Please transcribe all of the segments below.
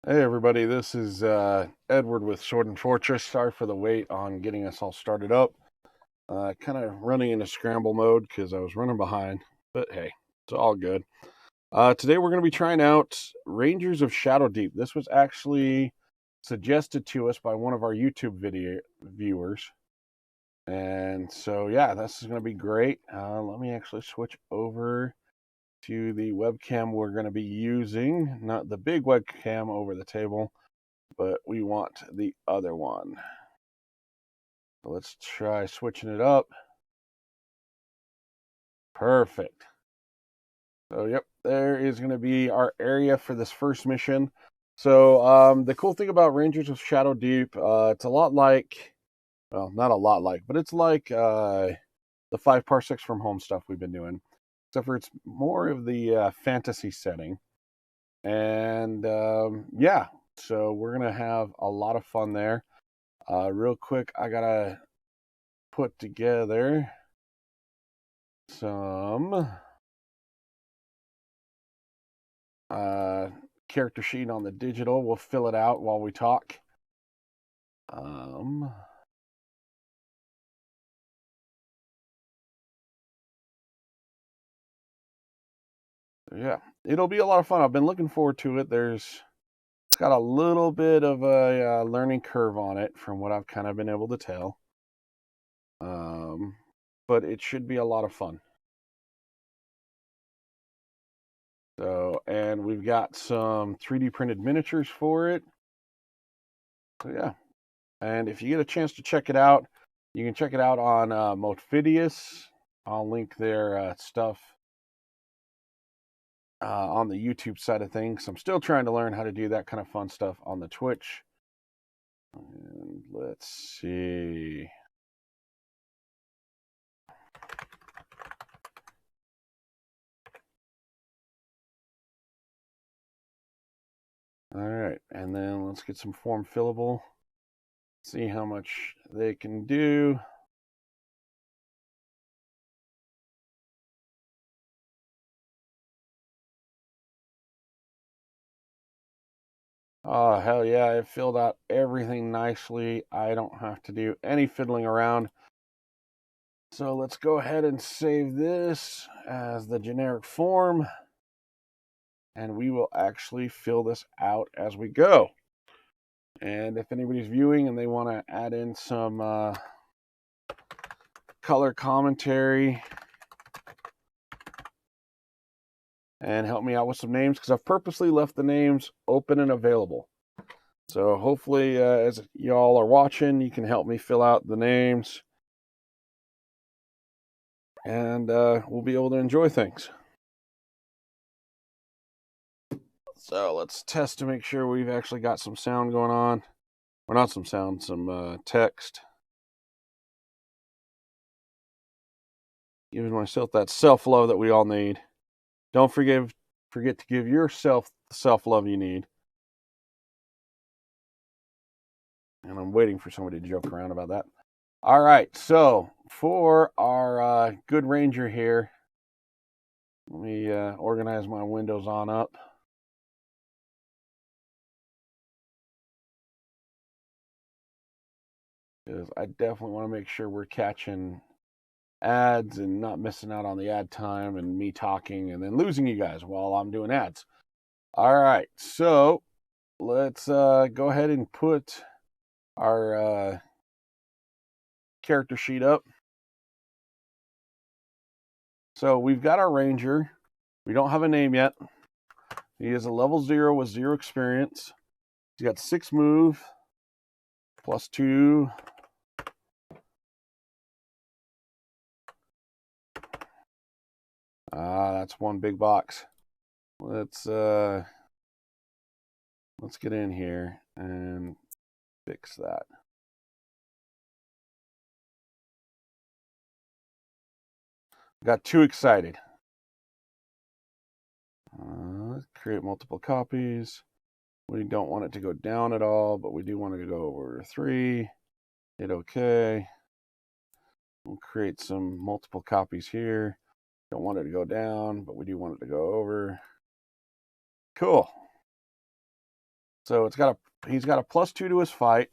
Hey everybody, this is Edward with Sword and Fortress. Sorry for the wait on getting us all started up. Kind of running into scramble mode because I was running behind, but hey, it's all good. Today we're going to be trying out Rangers of Shadowdeep. This was actually suggested to us by one of our YouTube video viewers. And so yeah, this is going to be great. Let me actually switch over to the webcam we're going to be using, not the big webcam over the table, but we want the other one. So let's try switching it up. Perfect. So yep, there is going to be our area for this first mission. So the cool thing about Rangers of Shadowdeep, it's a lot like, well, not a lot like, but it's like the 5 parsecs from home stuff we've been doing, except for it's more of the fantasy setting. And yeah, so we're going to have a lot of fun there. Real quick, I got to put together some character sheet on the digital. We'll fill it out while we talk. Yeah, it'll be a lot of fun. I've been looking forward to it. It's got a little bit of a learning curve on it from what I've kind of been able to tell. But it should be a lot of fun. So, and we've got some 3D printed miniatures for it. So yeah, and if you get a chance to check it out, you can check it out on Motividius. I'll link their stuff on the YouTube side of things. I'm still trying to learn how to do that kind of fun stuff on the Twitch. And let's see. All right, and then let's get some form fillable. See how much they can do. Oh, hell yeah, it filled out everything nicely. I don't have to do any fiddling around. So let's go ahead and save this as the generic form. And we will actually fill this out as we go. And if anybody's viewing and they want to add in some color commentary and help me out with some names, because I've purposely left the names open and available. So hopefully, as y'all are watching, you can help me fill out the names, and we'll be able to enjoy things. So let's test to make sure we've actually got some sound going on. Or not some sound, some text. Giving myself that self-love that we all need. Don't forget to give yourself the self-love you need. And I'm waiting for somebody to joke around about that. All right, so for our good ranger here, let me organize my windows on up. Because I definitely want to make sure we're catching ads and not missing out on the ad time and me talking and then losing you guys while I'm doing ads. All right, so let's go ahead and put our character sheet up. So we've got our ranger. We don't have a name yet. He is a level 0 with 0 experience. He's got 6 move, +2. That's one big box. Let's get in here and fix that. Got too excited. Create multiple copies. We don't want it to go down at all, but we do want it to go over 3. Hit OK. We'll create some multiple copies here. Don't want it to go down, but we do want it to go over. Cool. So he's got a +2 to his fight,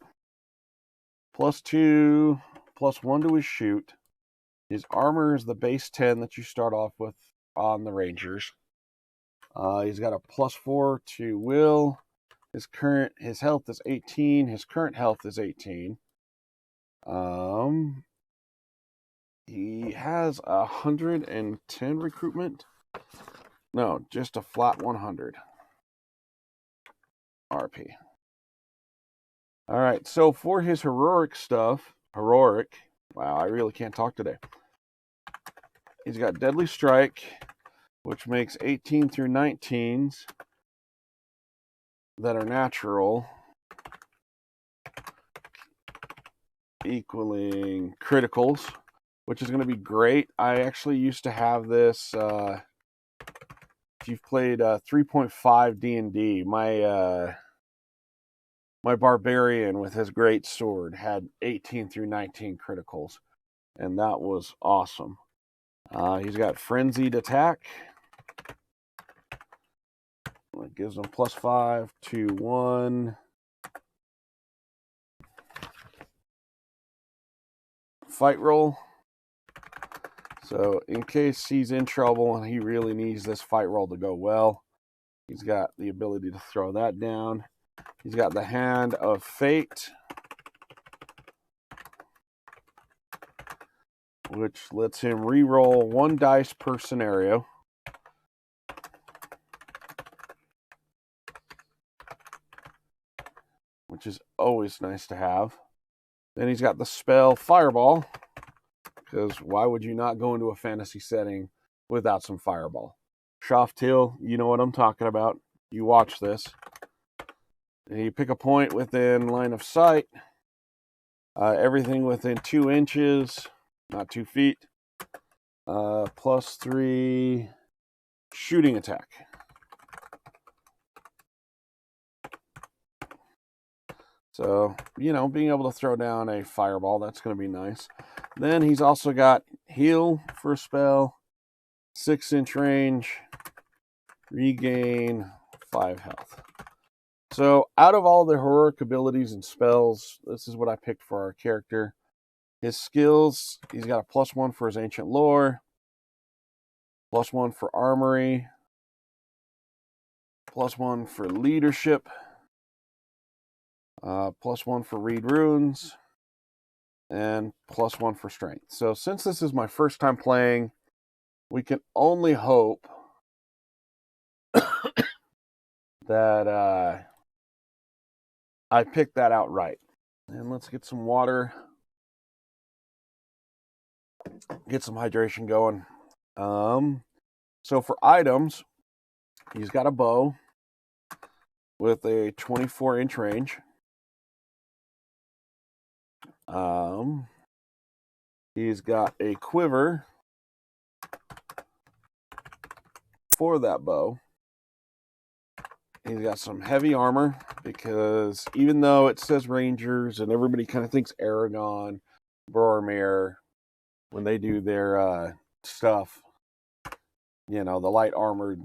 +2, +1 to his shoot. His armor is the base 10 that you start off with on the Rangers. He's got a +4 to will. His health is 18. His current health is 18. He has 110 recruitment. No, just a flat 100 RP. All right, so for his heroic stuff, wow, I really can't talk today. He's got Deadly Strike, which makes 18 through 19s that are natural, equaling criticals, which is going to be great. I actually used to have this. If you've played 3.5 D&D, my barbarian with his great sword had 18 through 19 criticals, and that was awesome. He's got Frenzied Attack. It gives him +5 to 1. Fight roll. So in case he's in trouble and he really needs this fight roll to go well, he's got the ability to throw that down. He's got the Hand of Fate, which lets him re-roll 1 dice per scenario. Which is always nice to have. Then he's got the spell Fireball, because why would you not go into a fantasy setting without some Fireball? Shaftil, you know what I'm talking about. You watch this. And you pick a point within line of sight. Everything within 2 inches, not 2 feet. +3 shooting attack. So, being able to throw down a fireball, that's going to be nice. Then he's also got heal for a spell, 6-inch range, regain 5 health. So out of all the heroic abilities and spells, this is what I picked for our character. His skills, he's got a +1 for his ancient lore, +1 for armory, +1 for leadership, +1 for read runes, and +1 for strength. So since this is my first time playing, we can only hope that I picked that out right. And let's get some water, get some hydration going. So for items, he's got a bow with a 24-inch range. He's got a quiver for that bow. He's got some heavy armor, because even though it says Rangers and everybody kind of thinks Aragon, Boromir, when they do their stuff, the light armored,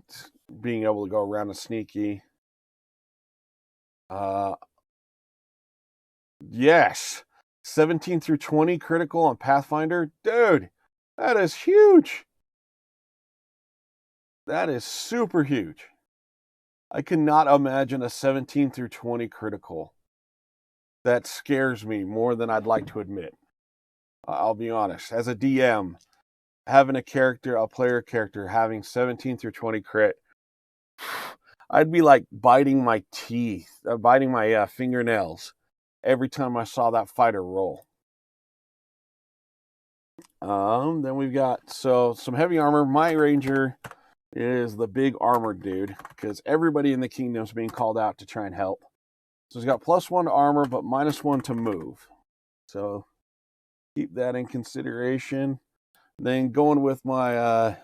being able to go around and sneaky. Yes, 17 through 20 critical on Pathfinder. Dude, that is huge. That is super huge. I cannot imagine a 17 through 20 critical. That scares me more than I'd like to admit. I'll be honest. As a DM, having a player character, having 17 through 20 crit, I'd be like biting my teeth, biting my fingernails every time I saw that fighter roll. Then we've got some heavy armor. My ranger is the big armored dude, because everybody in the kingdom's being called out to try and help. So he's got +1 to armor, but -1 to move. So keep that in consideration. Then going with my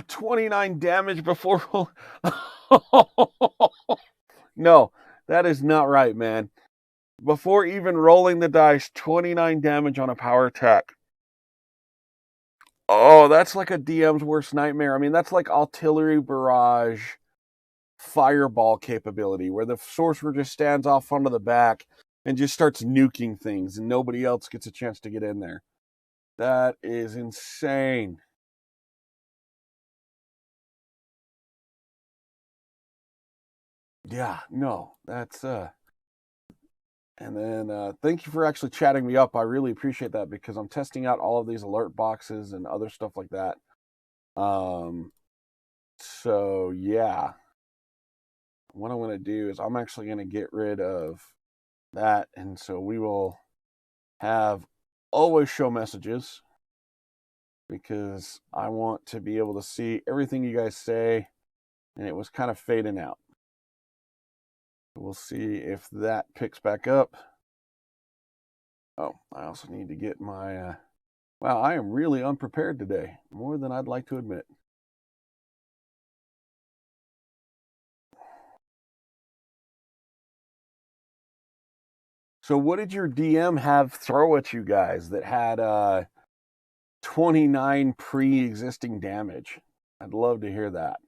29 damage before. No, that is not right, man. Before even rolling the dice, 29 damage on a power attack. Oh, that's like a DM's worst nightmare. I mean, that's like artillery barrage fireball capability, where the sorcerer just stands off onto the back and just starts nuking things, and nobody else gets a chance to get in there. That is insane. Yeah, no, that's and then thank you for actually chatting me up. I really appreciate that because I'm testing out all of these alert boxes and other stuff like that. So yeah, what I'm going to do is I'm actually going to get rid of that, and so we will have always show messages because I want to be able to see everything you guys say, and it was kind of fading out. We'll see if that picks back up. Oh, I also need to get my wow, I am really unprepared today, more than I'd like to admit. So what did your DM have throw at you guys that had 29 pre-existing damage? I'd love to hear that.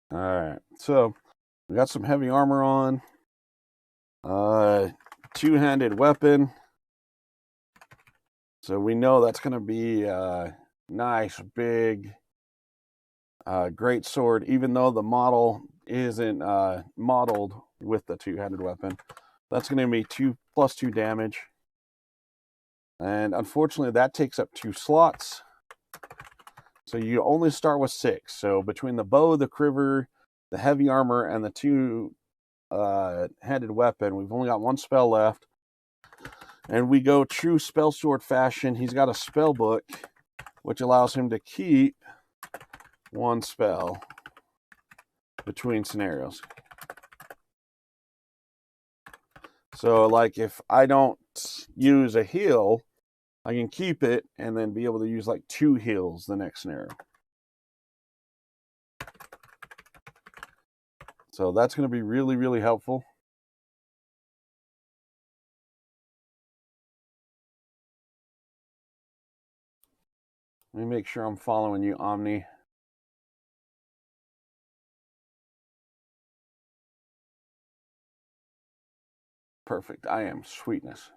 All right, so we got some heavy armor on. Two-handed weapon. So we know that's going to be a nice, big, great sword, even though the model isn't modeled with the two-handed weapon. That's going to be 2+2 damage. And unfortunately, that takes up 2 slots. So you only start with 6. So between the bow, the quiver, the heavy armor, and the two-handed weapon, we've only got 1 spell left. And we go true spell sword fashion. He's got a spell book, which allows him to keep 1 spell between scenarios. So, like, if I don't use a heal, I can keep it and then be able to use, like, 2 heals the next scenario. So that's going to be really, really helpful. Let me make sure I'm following you, Omni. Perfect. I am. Sweetness.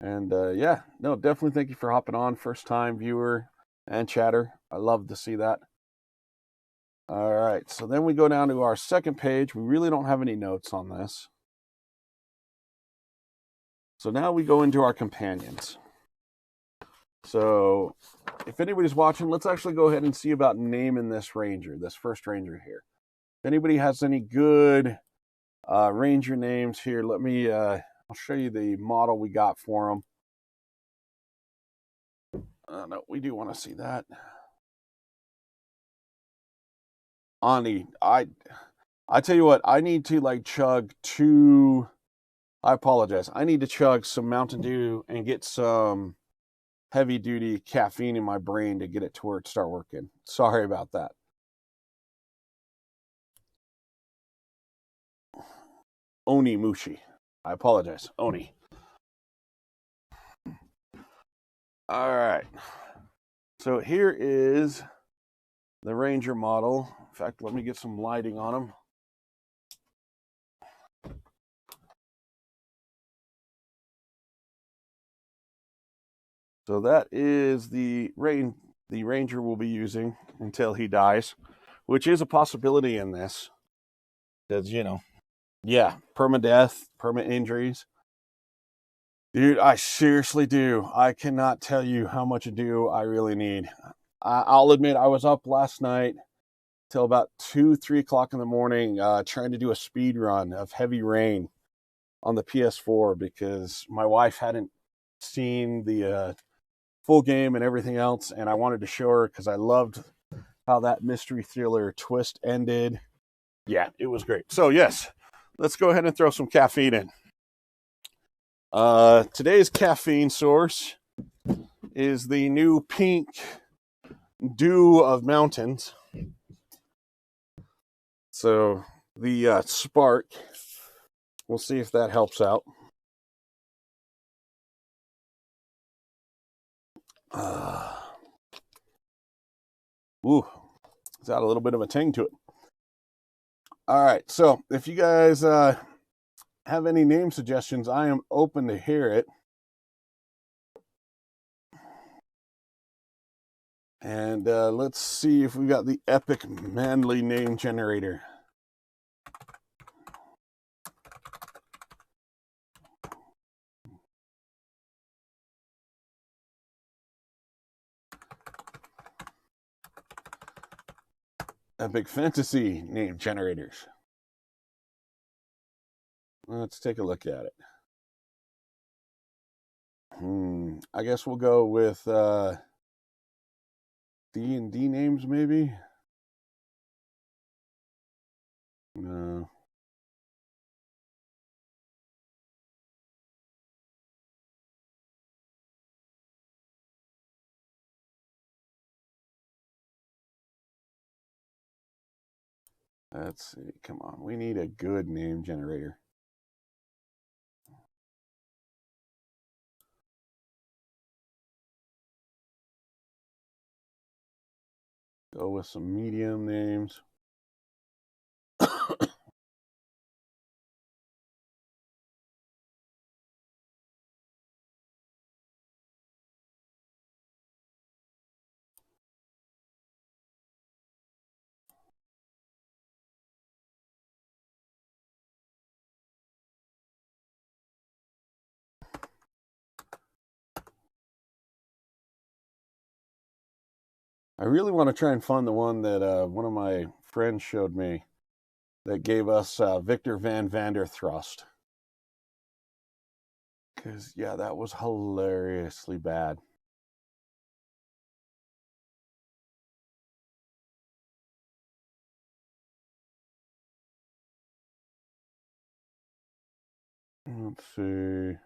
And yeah, no, definitely thank you for hopping on. First time viewer and chatter. I love to see that. All right, so then we go down to our second page. We really don't have any notes on this. So now we go into our companions. So if anybody's watching, let's actually go ahead and see about naming this ranger, this first ranger here. If anybody has any good ranger names here, let me, I'll show you the model we got for them. No, we do want to see that. Ani, I tell you what, I need to like chug 2, I apologize. I need to chug some Mountain Dew and get some heavy duty caffeine in my brain to get it to where it start working. Sorry about that. Oni Mushi. I apologize. Oni. All right. So here is the Ranger model. In fact, let me get some lighting on him. So that is the Ranger will be using until he dies, which is a possibility in this. Because, you know, yeah, permadeath, perma injuries. Dude, I seriously do. I cannot tell you how much ado I really need. I'll admit I was up last night till about 2, 3 o'clock in the morning trying to do a speed run of Heavy Rain on the PS4 because my wife hadn't seen the full game and everything else, and I wanted to show her because I loved how that mystery thriller twist ended. Yeah, it was great. So yes, let's go ahead and throw some caffeine in. Today's caffeine source is the new pink Dew of Mountains. So the Spark, we'll see if that helps out. Ooh, it's got a little bit of a tang to it. All right, so if you guys have any name suggestions, I am open to hear it. And let's see if we got the epic manly name generator. Epic fantasy name generators. Let's take a look at it. I guess we'll go with D&D names, maybe? No. Let's see. Come on. We need a good name generator. Go with some medium names. I really want to try and find the one that one of my friends showed me that gave us Victor Van Vanderthrust. Because, yeah, that was hilariously bad. Let's see.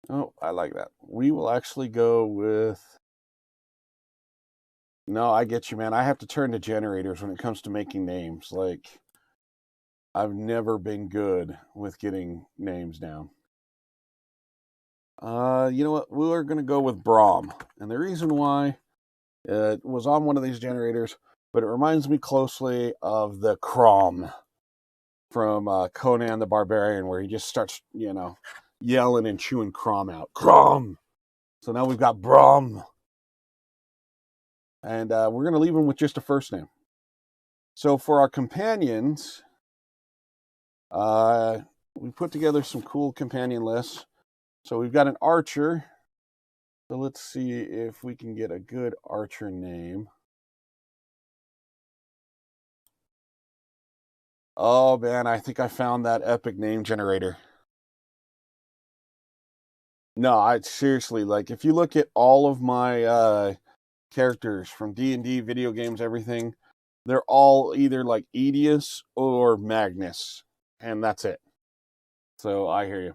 Oh, I like that. We will actually go with... No, I get you, man. I have to turn to generators when it comes to making names. Like, I've never been good with getting names down. You know what? We're going to go with Brahm. And the reason why, it was on one of these generators, but it reminds me closely of the Crom from Conan the Barbarian, where he just starts, yelling and chewing Crom out. Crom! So now we've got Brahm. And we're going to leave him with just a first name. So for our companions, we put together some cool companion lists. So we've got an archer. So let's see if we can get a good archer name. Oh, man, I think I found that epic name generator. No, I seriously, like, if you look at all of my characters from D&D, video games, everything, they're all either like Edius or Magnus, and that's it. So I hear you.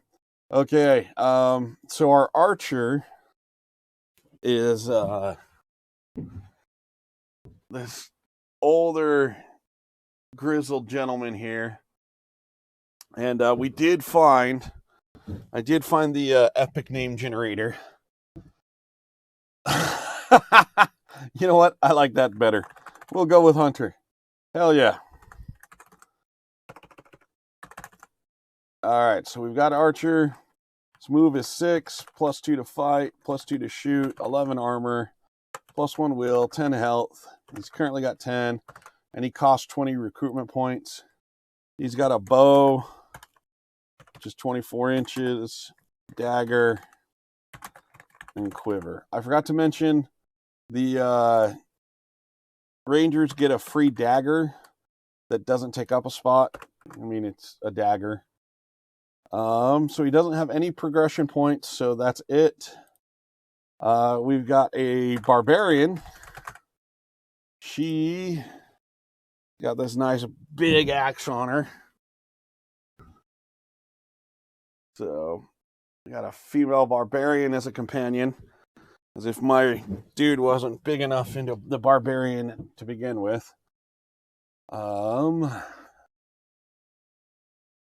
Okay, so our archer is this older grizzled gentleman here, and I did find the epic name generator. You know what? I like that better. We'll go with Hunter. Hell yeah. All right, so we've got Archer. His move is 6, +2 to fight, +2 to shoot, 11 armor, +1 will, 10 health. He's currently got 10, and he costs 20 recruitment points. He's got a bow, which is 24 inches, dagger, and quiver. I forgot to mention the Rangers get a free dagger that doesn't take up a spot. I mean, it's a dagger. So he doesn't have any progression points, so that's it. We've got a barbarian. She got this nice big axe on her. So we got a female barbarian as a companion, as if my dude wasn't big enough into the barbarian to begin with.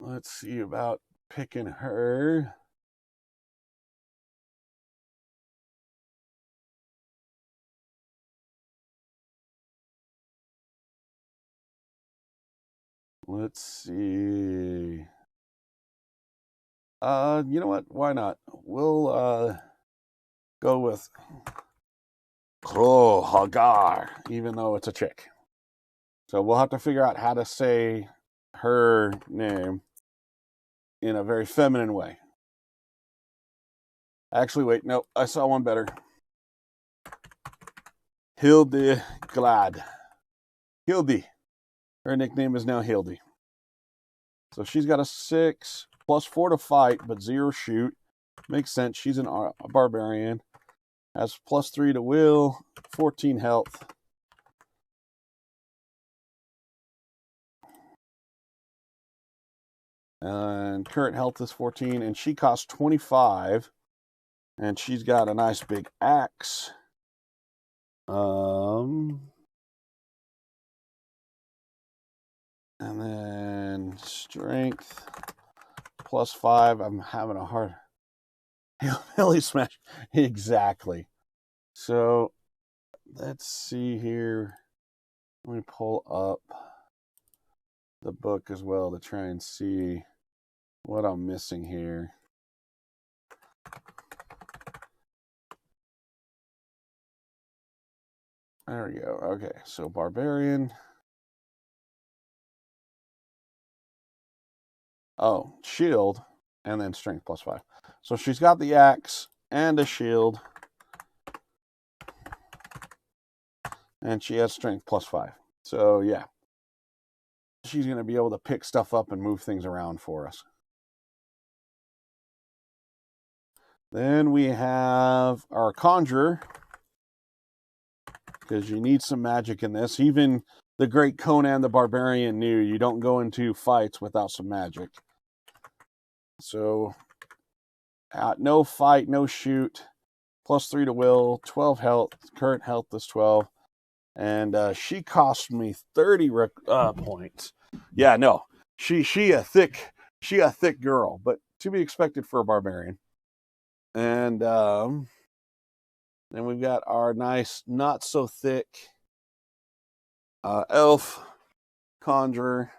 Let's see about picking her. Let's see. You know what? Why not? We'll go with Kro Hagar, even though it's a chick. So we'll have to figure out how to say her name in a very feminine way. Actually, wait, no, I saw one better. Hilde Glad. Hilde. Her nickname is now Hilde. So she's got a 6, +4 to fight, but 0 shoot. Makes sense. She's a barbarian. Has +3 to will, 14 health. And current health is 14, and she costs 25. And she's got a nice big axe. And then strength +5. I'm having a hard Hillbilly Smash. Exactly. So let's see here. Let me pull up the book as well to try and see what I'm missing here. There we go. Okay, so barbarian. Oh, shield, and then strength +5. So she's got the axe and a shield, and she has strength +5. So yeah, she's going to be able to pick stuff up and move things around for us. Then we have our conjurer, because you need some magic in this. Even the great Conan the Barbarian knew you don't go into fights without some magic. So no fight, no shoot, +3 to will, 12 health. Current health is 12. And she cost me 30 points. Yeah, no. She a thick girl, but to be expected for a barbarian. And then we've got our nice, not so thick elf conjurer.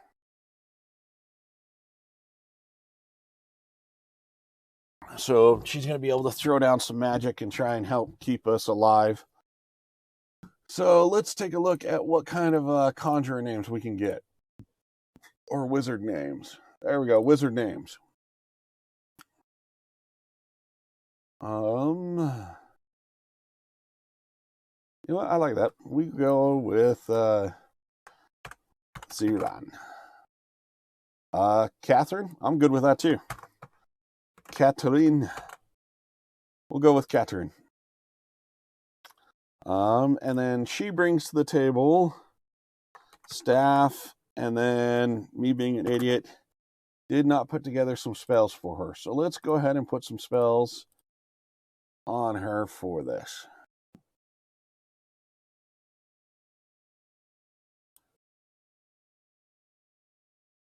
So she's going to be able to throw down some magic and try and help keep us alive. So let's take a look at what kind of conjurer names we can get. Or wizard names. There we go, wizard names. You know what? I like that. We go with Zilan. Catherine. I'm good with that too. Catherine. We'll go with Catherine. And then she brings to the table staff, and then me being an idiot did not put together some spells for her. So let's go ahead and put some spells on her for this.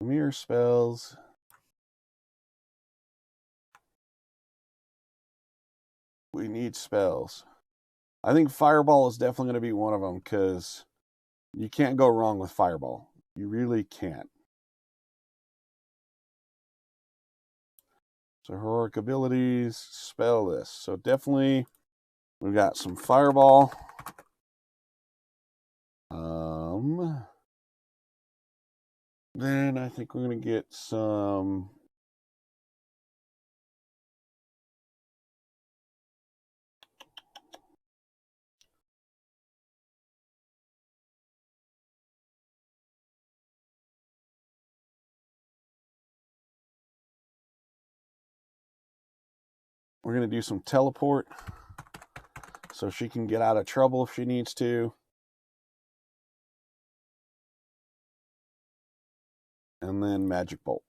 Mirror spells. We need spells. I think Fireball is definitely going to be one of them, because you can't go wrong with Fireball. You really can't. So heroic abilities, spell this. So definitely we've got some fireball. Then I think we're going to get some... We're going to do some teleport so she can get out of trouble if she needs to. And then magic bolt.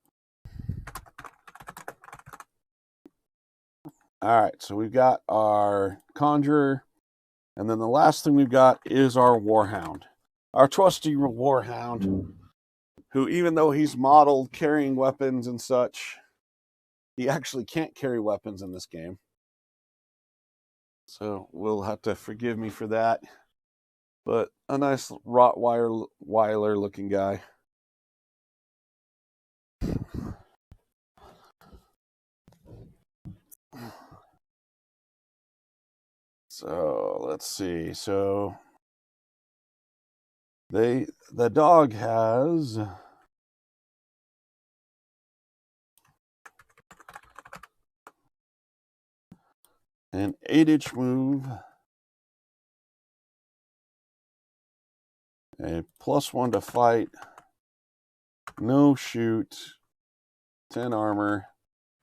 All right, so we've got our conjurer. And then the last thing we've got is our Warhound. Our trusty Warhound, who even though he's modeled carrying weapons and such, he actually can't carry weapons in this game. So we'll have to forgive me for that. But a nice Rottweiler looking guy. So let's see. So the dog has an 8-inch move, a +1 to fight, no shoot, 10 armor,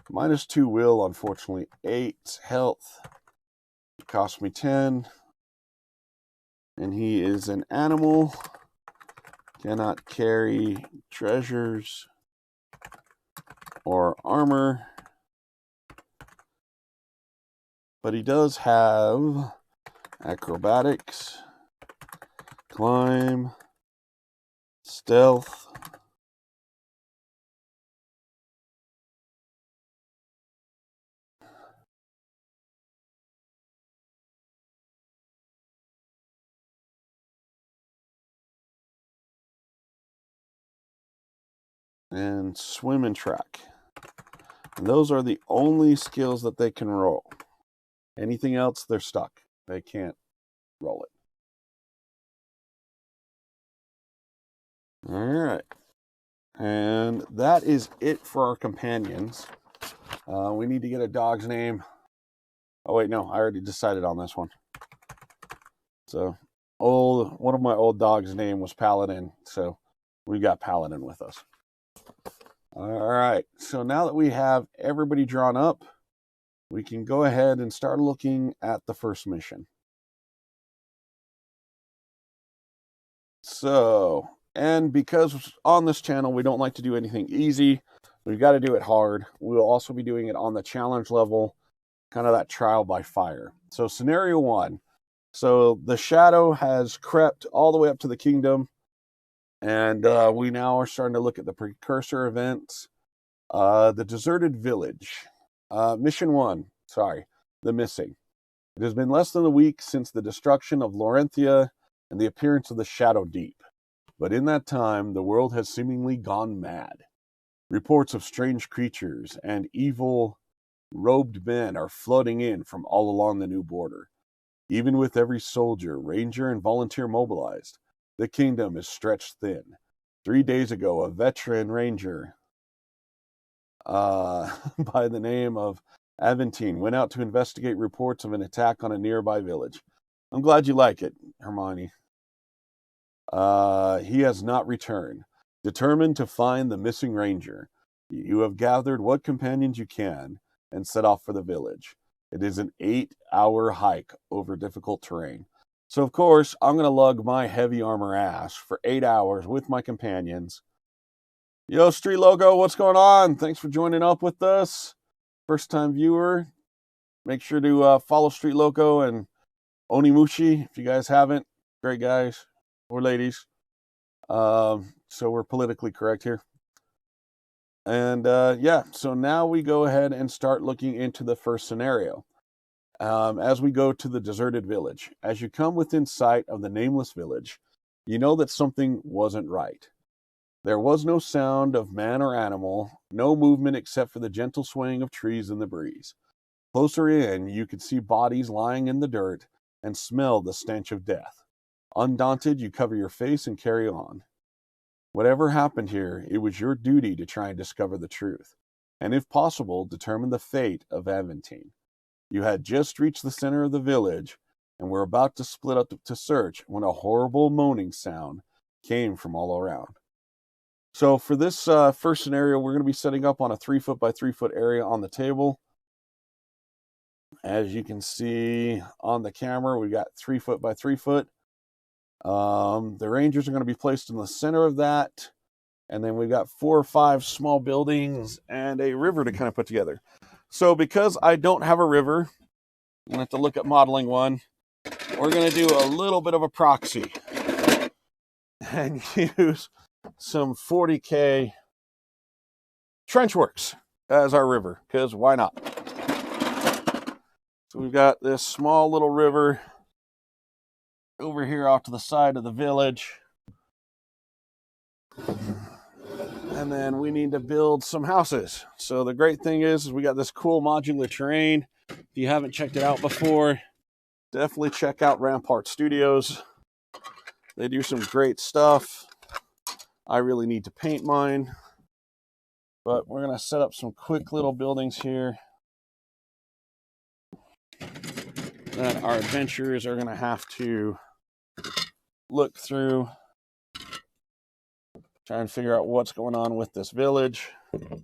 -2 will, unfortunately, 8 health. It cost me 10. And he is an animal, cannot carry treasures or armor. But he does have acrobatics, climb, stealth, and swim and track. And those are the only skills that they can roll. Anything else, they're stuck. They can't roll it. All right. And that is it for our companions. We need to get a dog's name. Oh, wait, no. I already decided on this one. So, one of my old dogs' name was Paladin. So, we got Paladin with us. All right. So, now that we have everybody drawn up, we can go ahead and start looking at the first mission. So, and because on this channel we don't like to do anything easy, we've got to do it hard. We'll also be doing it on the challenge level, kind of that trial by fire. So scenario 1. So the shadow has crept all the way up to the kingdom, and we now are starting to look at the precursor events. The deserted village. Mission 1. Sorry, the missing. It has been less than a week since the destruction of Laurentia and the appearance of the Shadowdeep. But in that time, the world has seemingly gone mad. Reports of strange creatures and evil robed men are flooding in from all along the new border. Even with every soldier, ranger, and volunteer mobilized, the kingdom is stretched thin. 3 days ago, a veteran ranger by the name of Aventine went out to investigate reports of an attack on a nearby village. I'm glad you like it, Hermione. He has not returned. Determined to find the missing ranger, you have gathered what companions you can and set off for the village. It is an 8-hour hike over difficult terrain. So, of course, I'm going to lug my heavy armor ass for 8 hours with my companions. Yo, Street Logo, what's going on? Thanks for joining up with us. First time viewer, make sure to follow Street Loco and Onimushi if you guys haven't. Great guys or ladies. So we're politically correct here. And yeah, so now we go ahead and start looking into the first scenario. As we go to the deserted village, as you come within sight of the nameless village, you know that something wasn't right. There was no sound of man or animal, no movement except for the gentle swaying of trees in the breeze. Closer in, you could see bodies lying in the dirt and smell the stench of death. Undaunted, you cover your face and carry on. Whatever happened here, it was your duty to try and discover the truth, and if possible, determine the fate of Aventine. You had just reached the center of the village and were about to split up to search when a horrible moaning sound came from all around. So for this first scenario, we're going to be setting up on a 3-foot by 3-foot area on the table. As you can see on the camera, we got 3-foot by 3-foot. The rangers are going to be placed in the center of that. And then we've got 4 or 5 small buildings and a river to kind of put together. So because I don't have a river, I'm going to have to look at modeling one. We're going to do a little bit of a proxy and use some 40K Trenchworks as our river, because why not? So we've got this small little river over here off to the side of the village. And then we need to build some houses. So the great thing is we got this cool modular terrain. If you haven't checked it out before, definitely check out Rampart Studios. They do some great stuff. I really need to paint mine. But we're going to set up some quick little buildings here that our adventurers are going to have to look through. Try and figure out what's going on with this village. So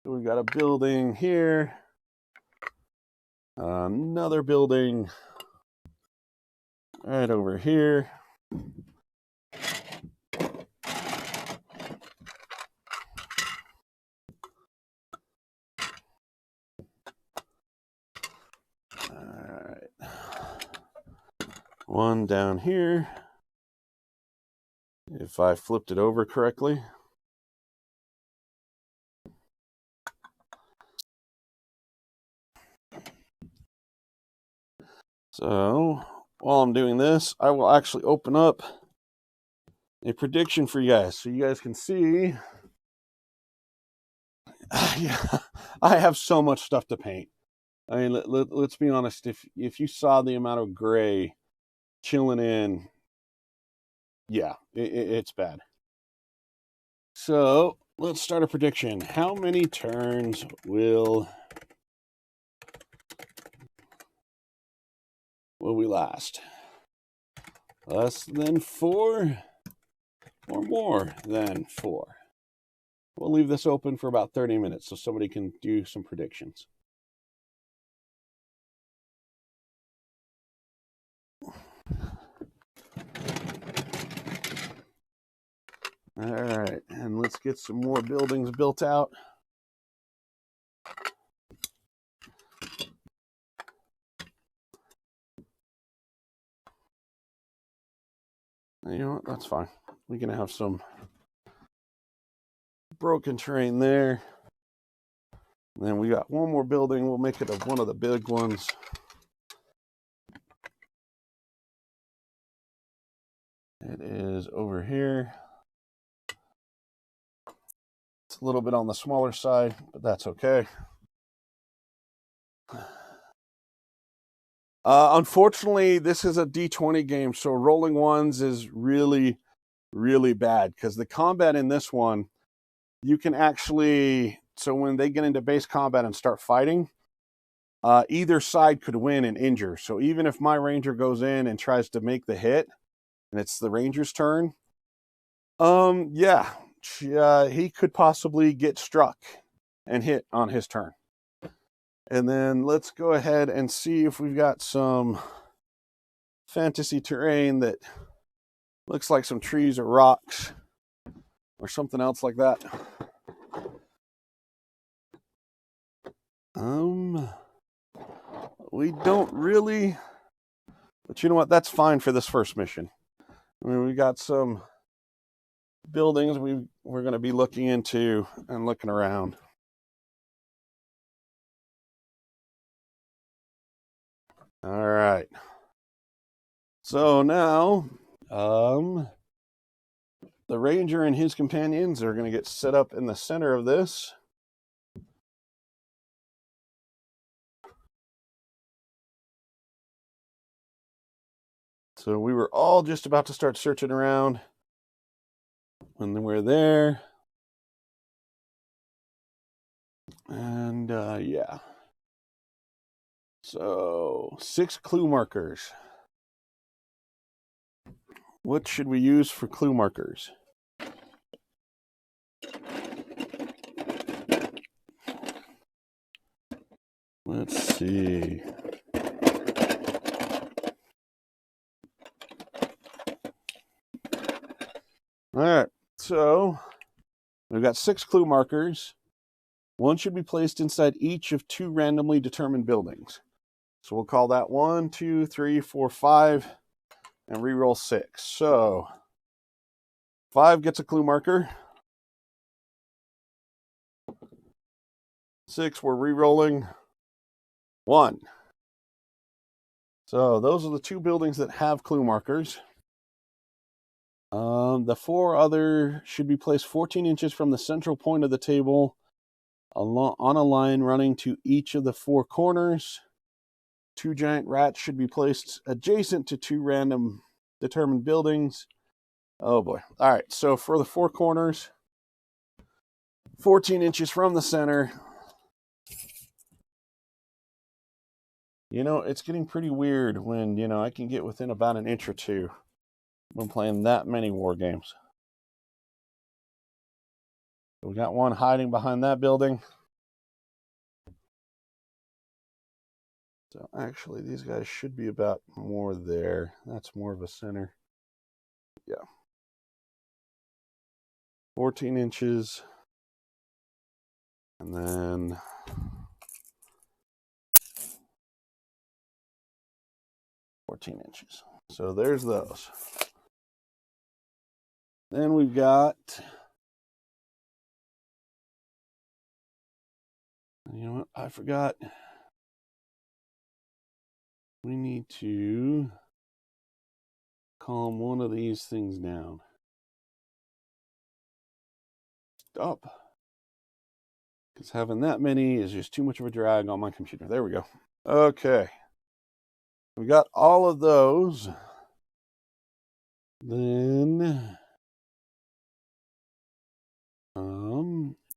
we've got a building here. Another building right over here. Alright. One down here. If I flipped it over correctly. So, while I'm doing this, I will actually open up a prediction for you guys so you guys can see. Yeah, I have so much stuff to paint. I mean, let's be honest. If you saw the amount of gray chilling in, yeah, it's bad. So let's start a prediction. How many turns will we last? Less than 4 or more than 4? We'll leave this open for about 30 minutes so somebody can do some predictions. All right, and let's get some more buildings built out. You know what? That's fine. We can have some broken terrain there. And then we got one more building. We'll make it one of the big ones. It is over here. It's a little bit on the smaller side, but that's okay. Unfortunately, this is a D20 game, so rolling ones is really, really bad because the combat in this one, you can actually, so when they get into base combat and start fighting, either side could win and injure. So even if my ranger goes in and tries to make the hit, and it's the ranger's turn, yeah, he could possibly get struck and hit on his turn. And then let's go ahead and see if we've got some fantasy terrain that looks like some trees or rocks or something else like that. We don't really, but you know what? That's fine for this first mission. I mean, we got some buildings we're going to be looking into and looking around. All right. So now, the ranger and his companions are going to get set up in the center of this. So we were all just about to start searching around when we're there. And yeah. So 6 clue markers. What should we use for clue markers? Let's see. All right, so we've got 6 clue markers. One should be placed inside each of 2 randomly determined buildings. So we'll call that 1, 2, 3, 4, 5, and reroll 6. So 5 gets a clue marker. 6, we're re-rolling 1. So those are the 2 buildings that have clue markers. The 4 other should be placed 14 inches from the central point of the table on a line running to each of the 4 corners. 2 giant rats should be placed adjacent to 2 random determined buildings. Oh boy. All right, so for the 4 corners, 14 inches from the center. You know, it's getting pretty weird when, I can get within about an inch or 2 when playing that many war games. We got one hiding behind that building. So actually, these guys should be about more there. That's more of a center. Yeah. 14 inches. And then 14 inches. So there's those. Then we've got, you know what, I forgot. We need to calm one of these things down. Stop. Because having that many is just too much of a drag on my computer. There we go. Okay. We got all of those. Then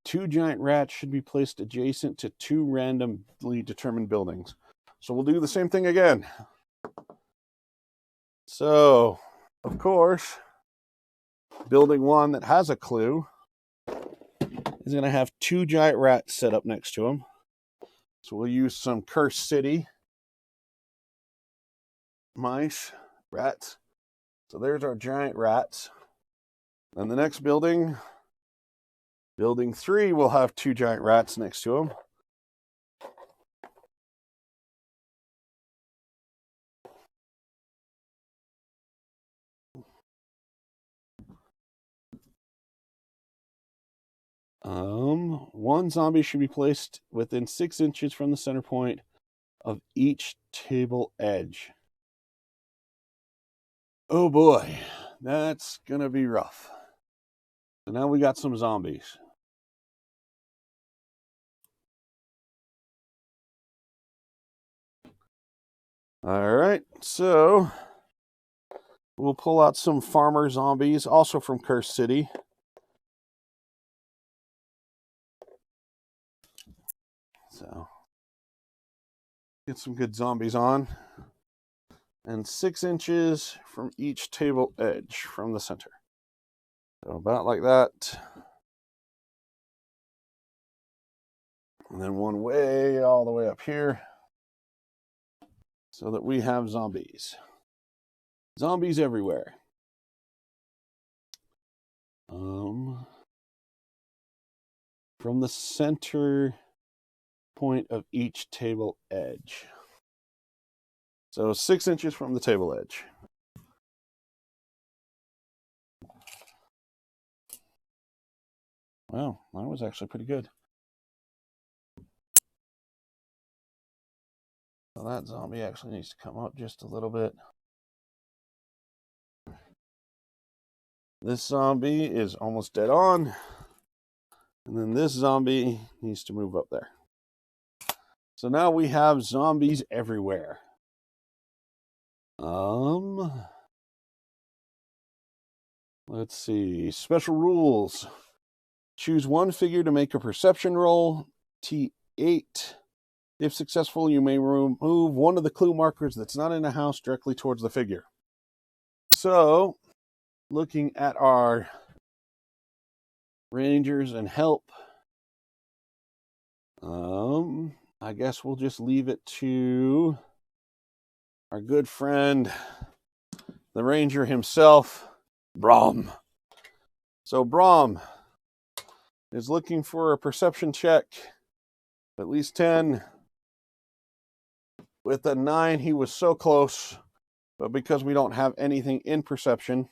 2 giant rats should be placed adjacent to 2 randomly determined buildings. So we'll do the same thing again. So, of course, building 1 that has a clue is going to have 2 giant rats set up next to them. So we'll use some Cursed City mice, rats. So there's our giant rats. And the next building, building 3, will have 2 giant rats next to them. One zombie should be placed within 6 inches from the center point of each table edge. Oh boy, that's gonna be rough. So now we got some zombies. All right, so we'll pull out some farmer zombies, also from Cursed City. So get some good zombies on. And 6 inches from each table edge from the center. So about like that. And then one way all the way up here. So that we have zombies. Zombies everywhere. From the center point of each table edge. So 6 inches from the table edge. Wow, that was actually pretty good. So that zombie actually needs to come up just a little bit. This zombie is almost dead on. And then this zombie needs to move up there. So now we have zombies everywhere. Let's see. Special rules. Choose one figure to make a perception roll. T8. If successful, you may remove one of the clue markers that's not in a house directly towards the figure. So, looking at our rangers and help, I guess we'll just leave it to our good friend, the ranger himself, Brom. So Brom is looking for a perception check, at least 10. With a 9, he was so close, but because we don't have anything in perception,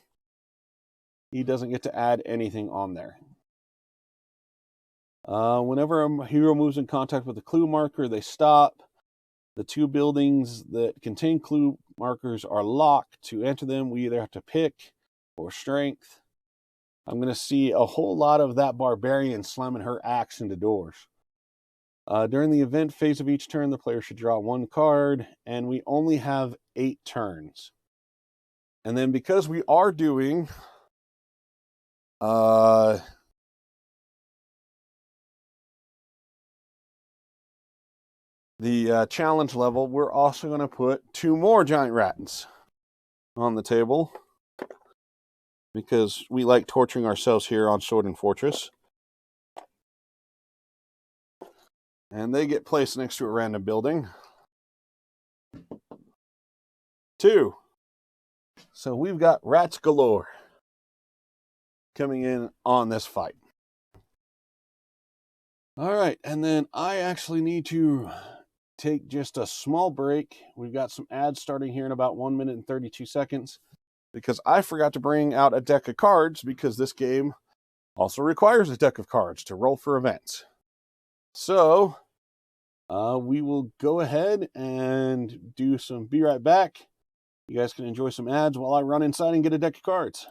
he doesn't get to add anything on there. Whenever a hero moves in contact with a clue marker, they stop. The 2 buildings that contain clue markers are locked. To enter them, we either have to pick or strength. I'm going to see a whole lot of that barbarian slamming her axe into doors. During the event phase of each turn, the player should draw 1 card, and we only have 8 turns. And then because we are doing the challenge level, we're also going to put 2 more giant rats on the table because we like torturing ourselves here on Sword and Fortress. And they get placed next to a random building. 2. So we've got rats galore coming in on this fight. All right, and then I actually need to take just a small break. We've got some ads starting here in about 1 minute and 32 seconds because I forgot to bring out a deck of cards because this game also requires a deck of cards to roll for events. So we will go ahead and do some be right back. You guys can enjoy some ads while I run inside and get a deck of cards.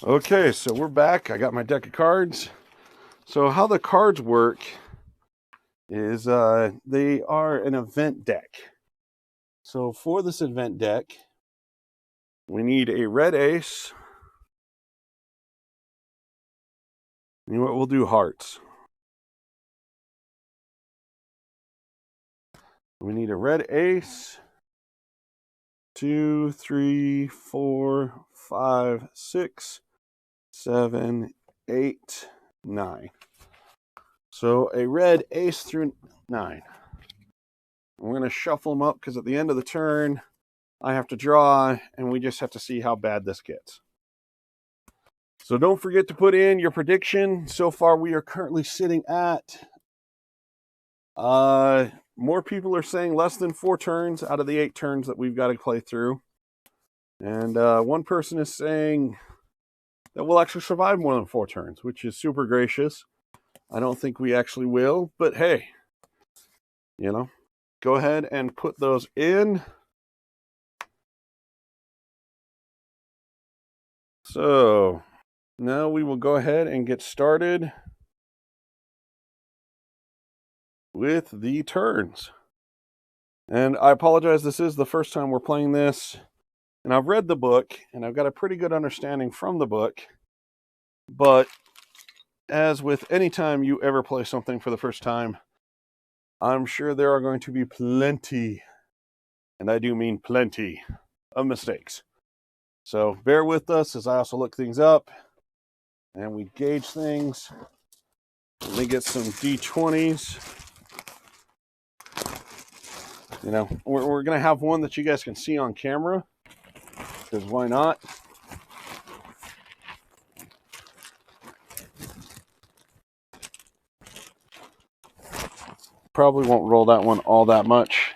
Okay, so we're back. I got my deck of cards. So how the cards work is they are an event deck. So for this event deck, we need a red ace. You know what? We'll do hearts. We need a red ace. 2, 3, 4, 5, 6, 7, 8, 9. So a red ace through 9. We're going to shuffle them up because at the end of the turn, I have to draw, and we just have to see how bad this gets. So don't forget to put in your prediction. So far, we are currently sitting at... more people are saying less than 4 turns out of the 8 turns that we've got to play through. And one person is saying that we'll actually survive more than 4 turns, which is super gracious. I don't think we actually will, but hey, you know, go ahead and put those in. So now we will go ahead and get started with the turns. And I apologize, this is the first time we're playing this. And I've read the book, and I've got a pretty good understanding from the book. But as with any time you ever play something for the first time, I'm sure there are going to be plenty, and I do mean plenty, of mistakes. So bear with us as I also look things up, and we gauge things. Let me get some D20s. You know, we're going to have one that you guys can see on camera, because why not? Probably won't roll that one all that much.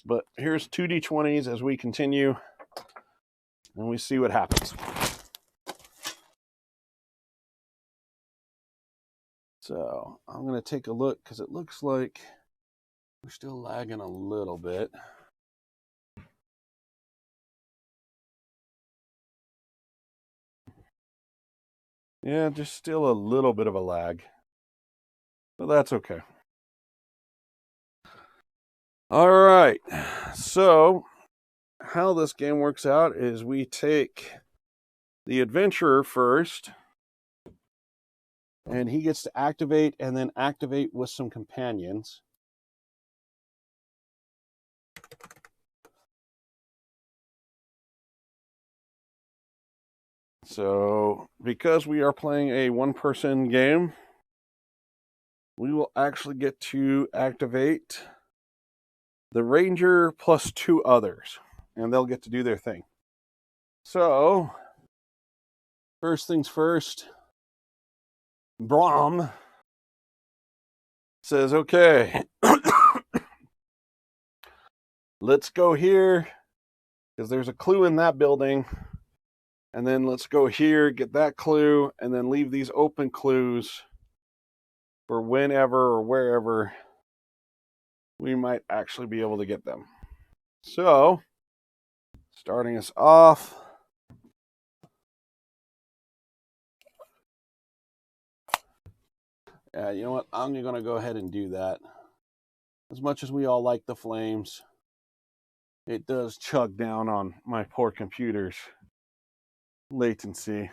But here's 2 D20s as we continue, and we see what happens. So I'm going to take a look, because it looks like we're still lagging a little bit. Yeah, just still a little bit of a lag. But that's okay. All right. So how this game works out is we take the adventurer first, and he gets to activate and then activate with some companions. So because we are playing a one-person game, we will actually get to activate the ranger plus 2 others, and they'll get to do their thing. So first things first, Brahm says, okay, let's go here, because there's a clue in that building, and then let's go here, get that clue, and then leave these open clues for whenever or wherever we might actually be able to get them. So, starting us off, you know what, I'm going to go ahead and do that. As much as we all like the flames, it does chug down on my poor computer's latency.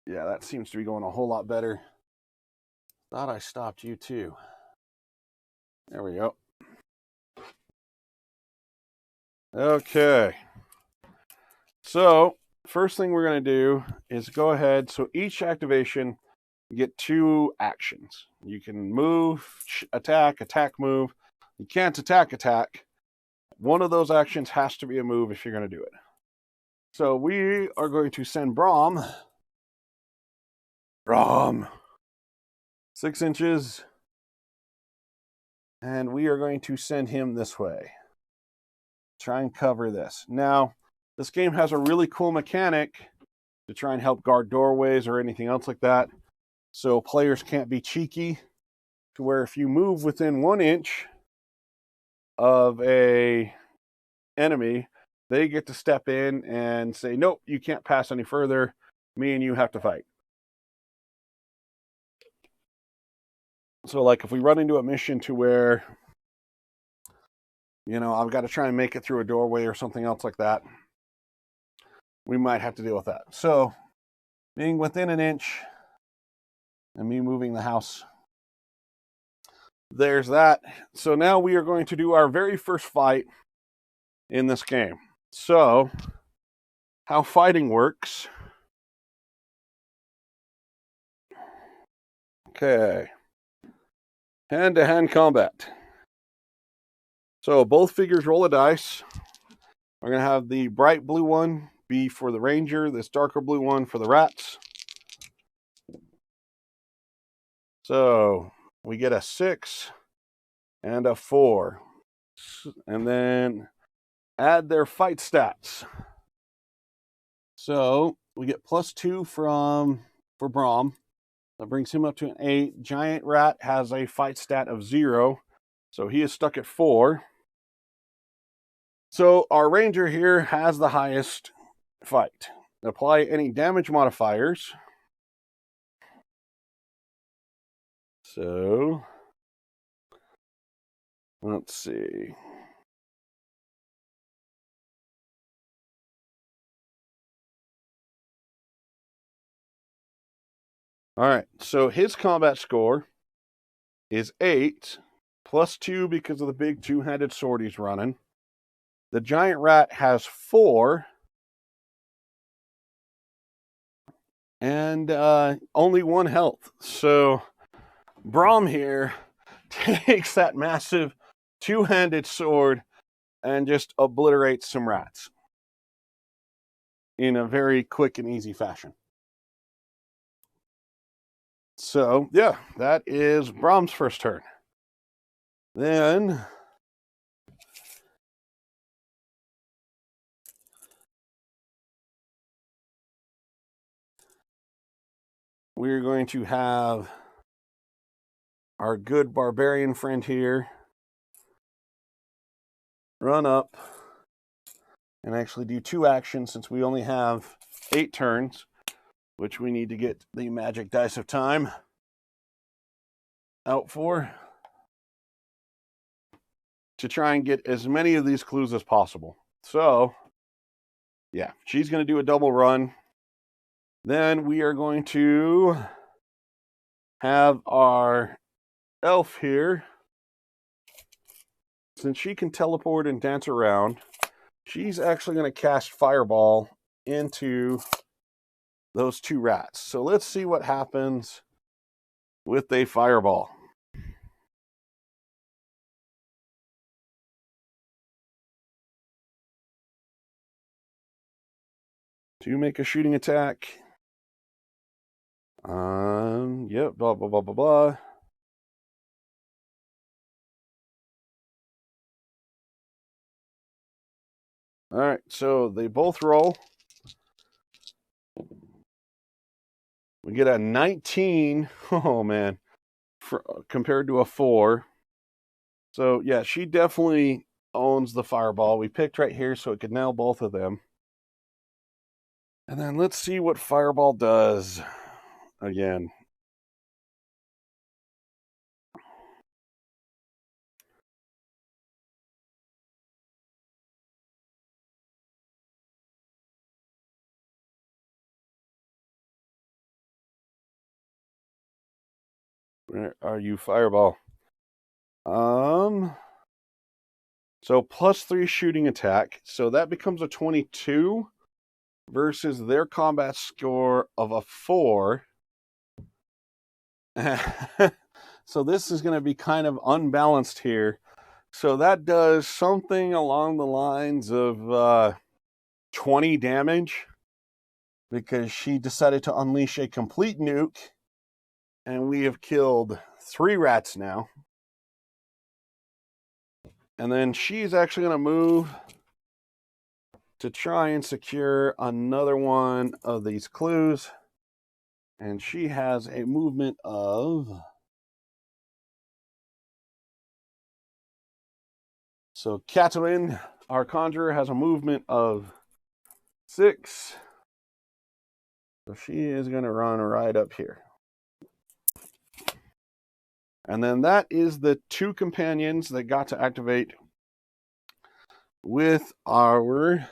Yeah, that seems to be going a whole lot better. Thought I stopped you too. There we go. Okay. So, first thing we're going to do is go ahead. So each activation, you get 2 actions. You can move, attack, move. You can't attack. One of those actions has to be a move if you're going to do it. So we are going to send Brahm 6 inches, and we are going to send him this way. Try and cover this. Now, this game has a really cool mechanic to try and help guard doorways or anything else like that. So players can't be cheeky, to where if you move within 1 inch of a enemy, they get to step in and say, nope, you can't pass any further. Me and you have to fight. So, like, if we run into a mission to where, you know, I've got to try and make it through a doorway or something else like that, we might have to deal with that. So, being within an inch and me moving the house, there's that. So now we are going to do our very first fight in this game. So, how fighting works. Okay. Hand-to-hand combat. So both figures roll a dice. We're going to have the bright blue one be for the ranger, this darker blue one for the rats. So we get a 6 and a 4. And then add their fight stats. So we get +2 for Brahm. That brings him up to an 8. Giant Rat has a fight stat of 0. So he is stuck at 4. So our ranger here has the highest fight. Apply any damage modifiers. So, let's see. All right, so his combat score is 8, +2 because of the big two-handed sword he's running. The giant rat has 4, and only 1 health. So Brahm here takes that massive two-handed sword and just obliterates some rats in a very quick and easy fashion. So, yeah, that is Brahm's first turn. Then we're going to have our good barbarian friend here run up and actually do 2 actions since we only have 8 turns, which we need to get the magic dice of time out for to try and get as many of these clues as possible. So, yeah, she's going to do a double run. Then we are going to have our elf here. Since she can teleport and dance around, she's actually going to cast Fireball into those 2 rats. So let's see what happens with a Fireball. To make a shooting attack. Yep, blah, blah, blah, blah, blah. All right, so they both roll. We get a 19. Oh, man. Compared to a 4. So, yeah, she definitely owns the Fireball. We picked right here so it could nail both of them. And then let's see what Fireball does again. Where are you, Fireball? So +3 shooting attack. So that becomes a 22 versus their combat score of a 4. So this is going to be kind of unbalanced here. So that does something along the lines of 20 damage because she decided to unleash a complete nuke. And we have killed 3 rats now. And then she's actually going to move to try and secure another one of these clues. And she has a movement of... So Catherine our conjurer has a movement of 6. So she is going to run right up here. And then that is the 2 companions that got to activate with our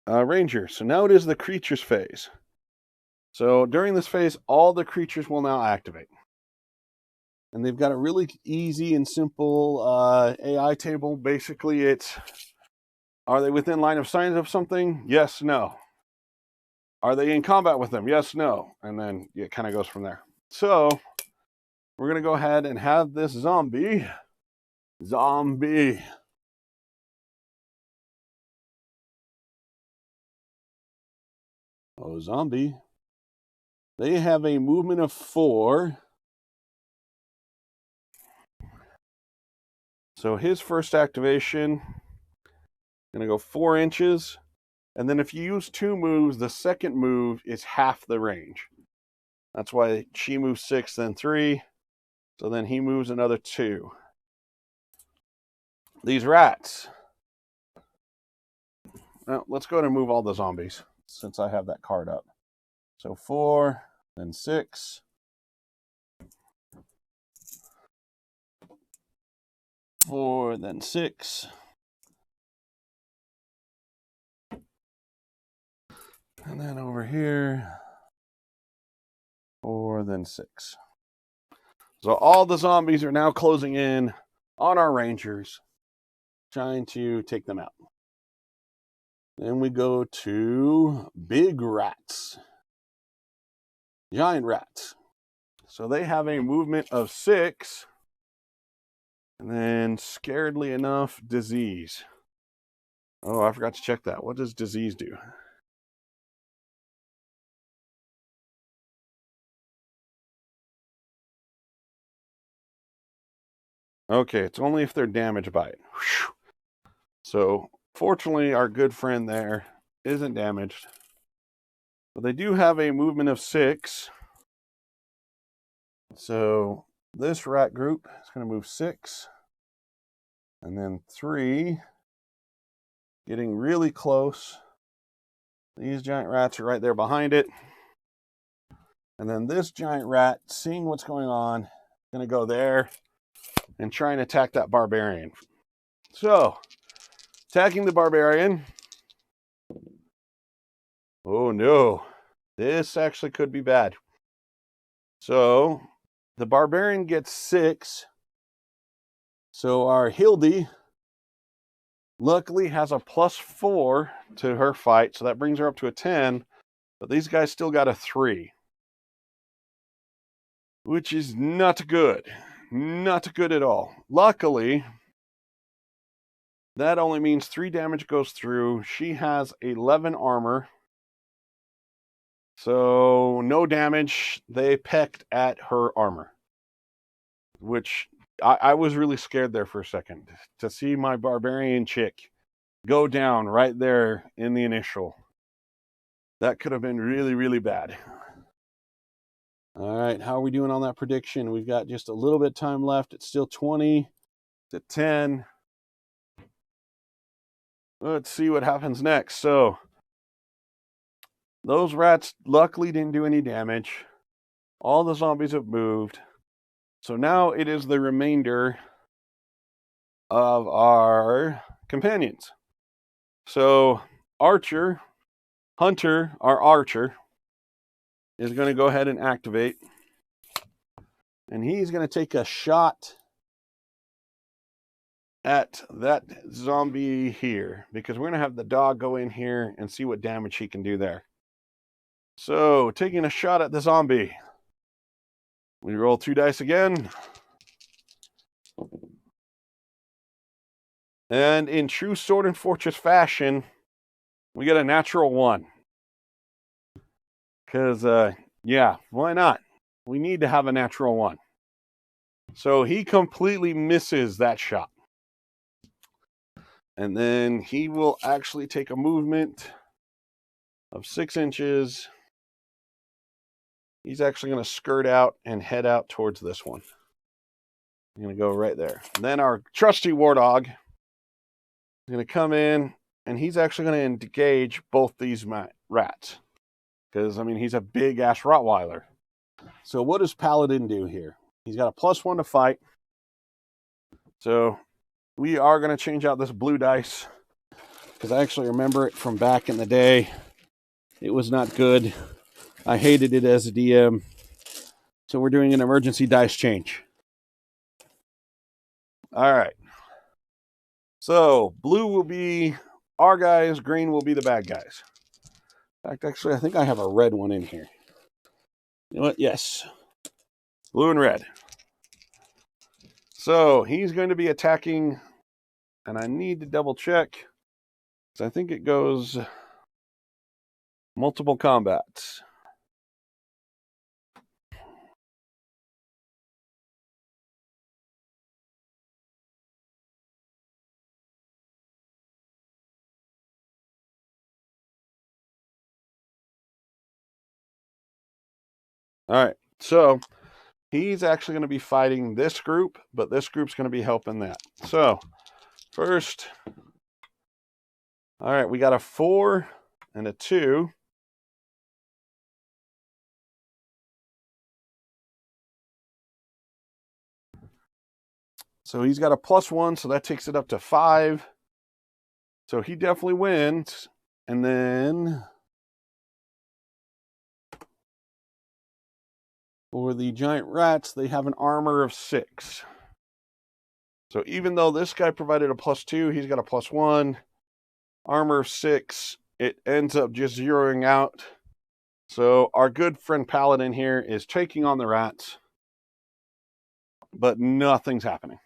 ranger. So now it is the creatures phase. So during this phase, all the creatures will now activate. And they've got a really easy and simple AI table. Basically, it's, are they within line of sight of something? Yes, no. Are they in combat with them? Yes, no. And then it kind of goes from there. So we're going to go ahead and have this zombie. Oh, zombie. They have a movement of 4. So his first activation, going to go 4 inches. And then if you use 2 moves, the second move is half the range. That's why she moves 6, then 3. So then he moves another 2. These rats. Well, let's go ahead and move all the zombies since I have that card up. So 4, then 6. 4, then 6. And then over here, 4, then 6. So all the zombies are now closing in on our rangers, trying to take them out. Then we go to big rats, giant rats. So they have a movement of 6, and then scaredly enough, disease. Oh, I forgot to check that. What does disease do? Okay, it's only if they're damaged by it. Whew. So fortunately, our good friend there isn't damaged. But they do have a movement of 6. So this rat group is going to move 6. And then 3. Getting really close. These giant rats are right there behind it. And then this giant rat, seeing what's going on, going to go there and try and attack that barbarian. So, attacking the barbarian. Oh no, this actually could be bad. So, the barbarian gets 6. So our Hildy luckily has a +4 to her fight, so that brings her up to a 10. But these guys still got a 3. Which is not good. Not good at all. Luckily, that only means 3 damage goes through. She has 11 armor. So, no damage. They pecked at her armor. Which, I was really scared there for a second. To see my barbarian chick go down right there in the initial. That could have been really, really bad. All right, how are we doing on that prediction? We've got just a little bit of time left. It's still 20 to 10. Let's see what happens next. So, those rats luckily didn't do any damage. All the zombies have moved. So now it is the remainder of our companions. So, Hunter, our archer, is going to go ahead and activate. And he's going to take a shot at that zombie here, because we're going to have the dog go in here and see what damage he can do there. So, taking a shot at the zombie. We roll 2 dice again. And in true Sword and Fortress fashion, we get a natural 1. Because, yeah, why not? We need to have a natural 1. So he completely misses that shot. And then he will actually take a movement of 6 inches. He's actually going to skirt out and head out towards this one. I'm going to go right there. And then our trusty War Dog is going to come in, and he's actually going to engage both these rats. Because, I mean, he's a big-ass Rottweiler. So what does Paladin do here? He's got a +1 to fight. So we are going to change out this blue dice. Because I actually remember it from back in the day. It was not good. I hated it as a DM. So we're doing an emergency dice change. All right. So blue will be our guys. Green will be the bad guys. In fact, actually, I think I have a red one in here. You know what? Yes. Blue and red. So he's going to be attacking, and I need to double check. So I think it goes multiple combats. All right. So he's actually going to be fighting this group, but this group's going to be helping that. So first, all right, we got a 4 and a 2. So he's got a +1, so that takes it up to 5. So he definitely wins. And then for the giant rats, they have an armor of 6. So even though this guy provided a +2, he's got a +1. Armor of 6. It ends up just zeroing out. So our good friend Paladin here is taking on the rats, but nothing's happening.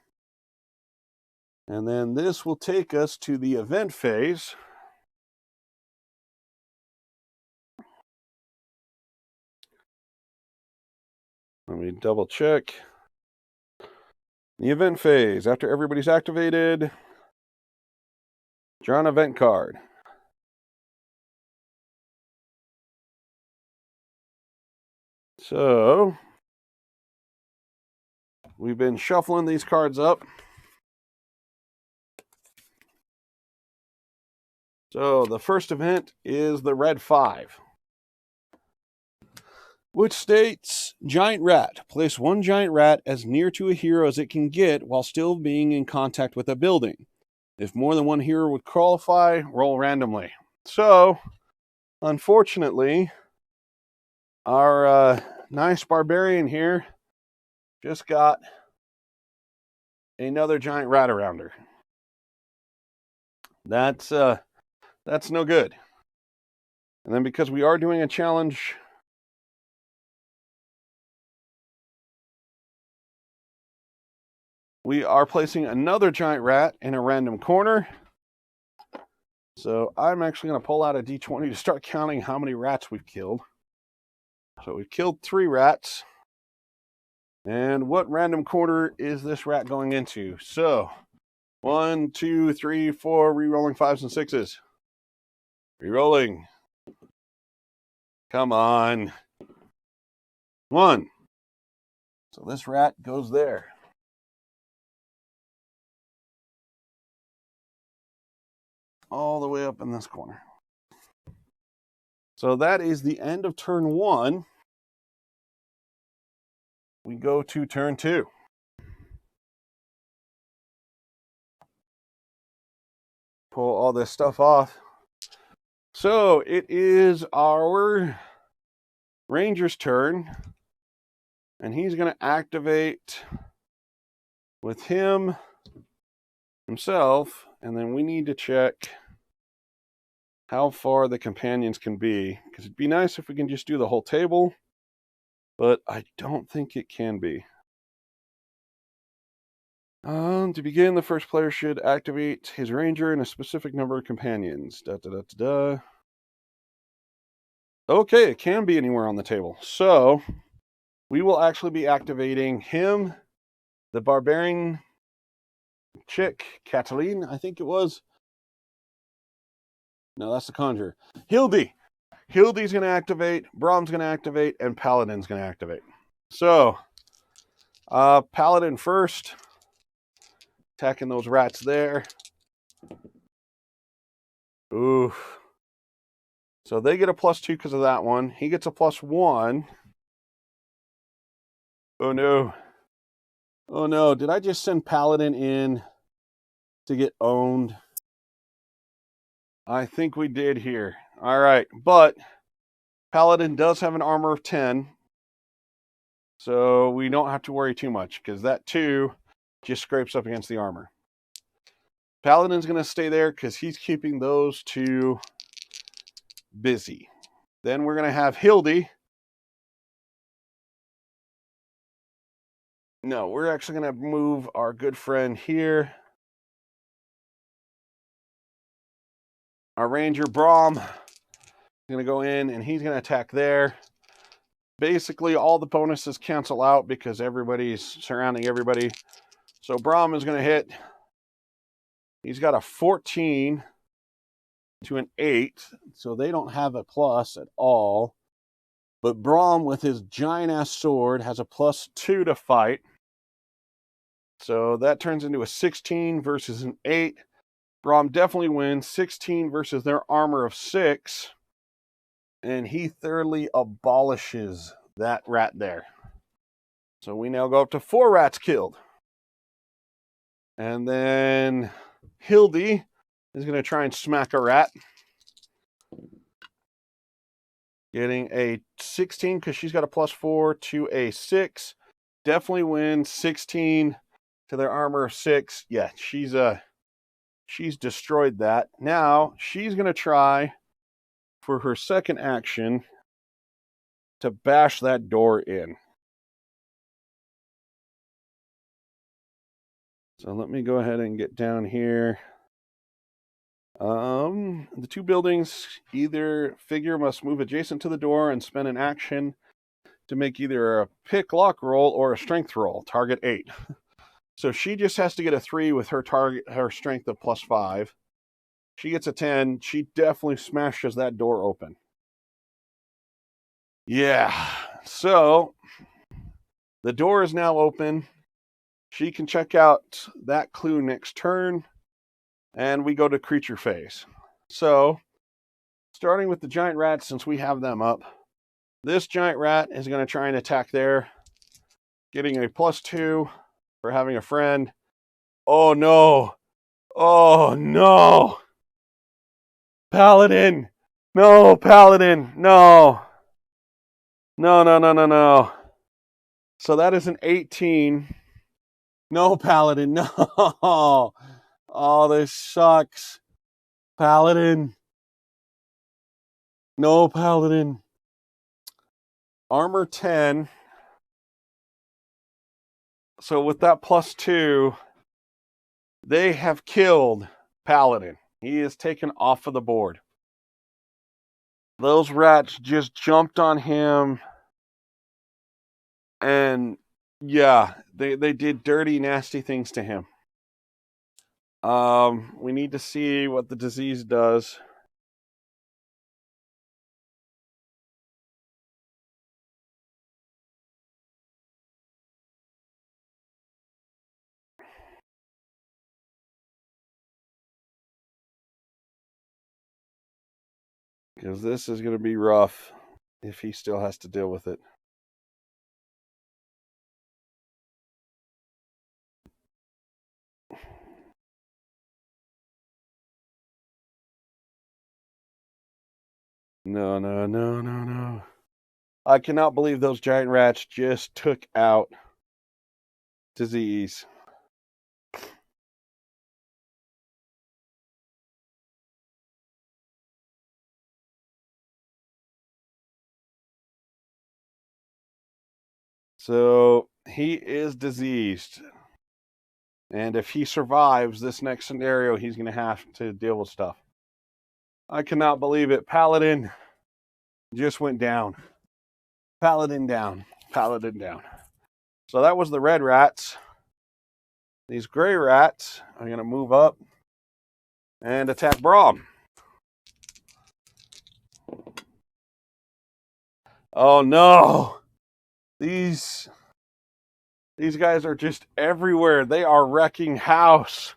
And then this will take us to the event phase. Let me double check. The event phase, after everybody's activated, draw an event card. So we've been shuffling these cards up. So the first event is the red 5, which states, giant rat. Place 1 giant rat as near to a hero as it can get while still being in contact with a building. If more than 1 hero would qualify, roll randomly. So, unfortunately, our nice barbarian here just got another giant rat around her. That's no good. And then because we are doing a challenge, we are placing another giant rat in a random corner. So I'm actually going to pull out a d20 to start counting how many rats we've killed. So we've killed 3 rats. And what random corner is this rat going into? So 1, 2, 3, 4, re-rolling 5s and 6s. Re-rolling. Come on. 1. So this rat goes there. All the way up in this corner. So that is the end of turn 1. We go to turn 2. Pull all this stuff off. So it is our ranger's turn. And he's going to activate with himself. And then we need to check how far the companions can be. Because it'd be nice if we can just do the whole table. But I don't think it can be. To begin, the first player should activate his ranger and a specific number of companions. Okay, it can be anywhere on the table. So we will actually be activating him, the barbarian chick, Cataline, I think it was. No, that's the conjurer. Hildy. Hildy's going to activate, Brahm's going to activate, and Paladin's going to activate. So Paladin first. Attacking those rats there. Ooh. So they get a +2 because of that one. He gets a +1. Oh no. Oh no. Did I just send Paladin in to get owned? I think we did here. All right. But Paladin does have an armor of 10. So we don't have to worry too much because that 2 just scrapes up against the armor. Paladin's going to stay there because he's keeping those 2 busy. Then we're going to have Hildy. No, we're actually going to move our good friend here. Our Ranger Brahm is going to go in and he's going to attack there. Basically, all the bonuses cancel out because everybody's surrounding everybody. So Brahm is going to hit. He's got a 14 to an 8, so they don't have a plus at all. But Brahm, with his giant-ass sword, has a +2 to fight. So that turns into a 16 versus an 8. Brahm definitely wins. 16 versus their armor of 6. And he thoroughly abolishes that rat there. So we now go up to 4 rats killed. And then Hildy is going to try and smack a rat. Getting a 16 because she's got a +4 to a 6. Definitely wins. 16 to their armor of 6. Yeah, she's destroyed that. Now she's going to try for her second action to bash that door in. So let me go ahead and get down here. The 2 buildings, either figure must move adjacent to the door and spend an action to make either a pick lock roll or a strength roll. Target 8. So she just has to get a 3 with her strength of +5. She gets a 10. She definitely smashes that door open. Yeah. So the door is now open. She can check out that clue next turn. And we go to creature phase. So, starting with the giant rats, since we have them up, this giant rat is going to try and attack there, getting a +2 for having a friend. Oh no! Oh no! Paladin! No, Paladin! No! No, no, no, no, no. So that is an 18. No, Paladin, no! Oh, this sucks. Paladin. No, Paladin. Armor 10. So with that +2, they have killed Paladin. He is taken off of the board. Those rats just jumped on him. And yeah, they did dirty, nasty things to him. We need to see what the disease does. Because this is going to be rough if he still has to deal with it. No, no, no, no, no. I cannot believe those giant rats just took out disease. So he is diseased. And if he survives this next scenario, he's going to have to deal with stuff. I cannot believe it. Paladin just went down. Paladin down. Paladin down. So that was the red rats. These gray rats are going to move up and attack Brahm. Oh no! These These guys are just everywhere. They are wrecking house.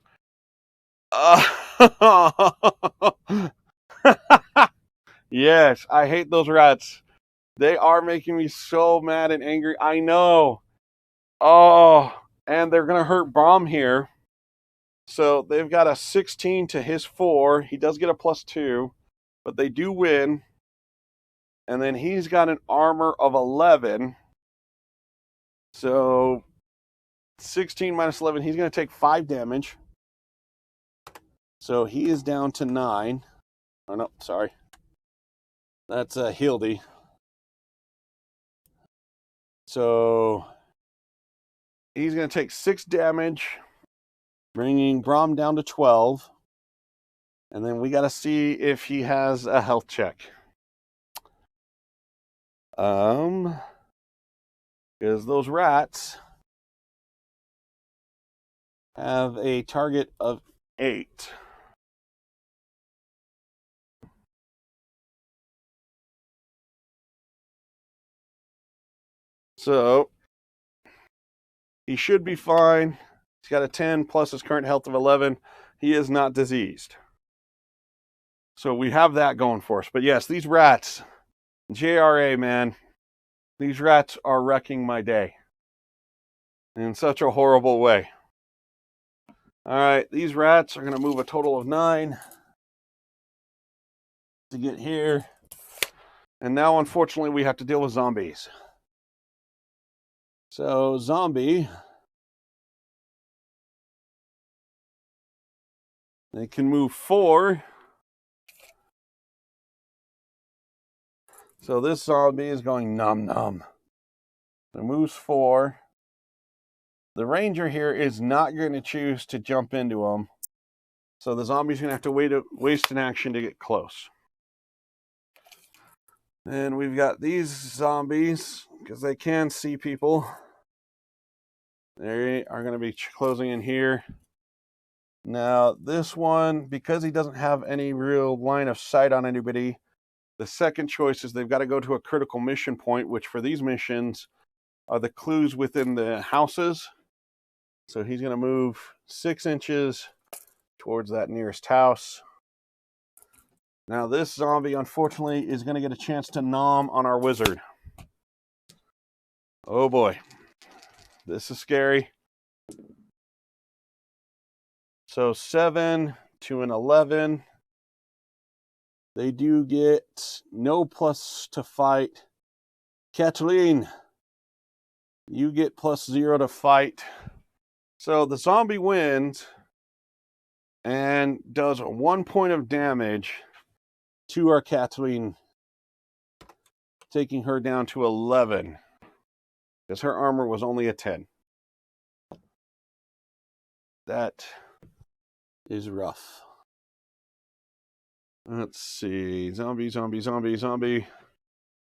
Yes, I hate those rats. They are making me so mad and angry. I know. Oh, and they're going to hurt Brom here. So they've got a 16 to his 4. He does get a +2, but they do win. And then he's got an armor of 11. So 16 minus 11, he's going to take 5 damage. So he is down to 9. Oh, no, sorry. That's Hildy. So he's going to take 6 damage, bringing Brom down to 12. And then we got to see if he has a health check. Because those rats have a target of 8. So he should be fine. He's got a 10 plus his current health of 11. He is not diseased. So we have that going for us. But yes, these rats, JRA, man, these rats are wrecking my day in such a horrible way. All right, these rats are going to move a total of 9 to get here. And now, unfortunately, we have to deal with zombies. So, zombie, they can move 4. So this zombie is going nom nom. It moves 4. The ranger here is not going to choose to jump into him. So the zombie's going to have to waste an action to get close. And we've got these zombies, because they can see people. They are going to be closing in here. Now, this one, because he doesn't have any real line of sight on anybody, the second choice is they've got to go to a critical mission point, which for these missions are the clues within the houses. So he's going to move 6 inches towards that nearest house. Now, this zombie, unfortunately, is going to get a chance to nom on our wizard. Oh, boy. This is scary. So 7 to an 11. They do get no plus to fight. Kathleen, you get +0 to fight. So the zombie wins and does 1 point of damage to our Kathleen, taking her down to 11, because her armor was only a 10. That is rough. Let's see. Zombie, zombie, zombie, zombie.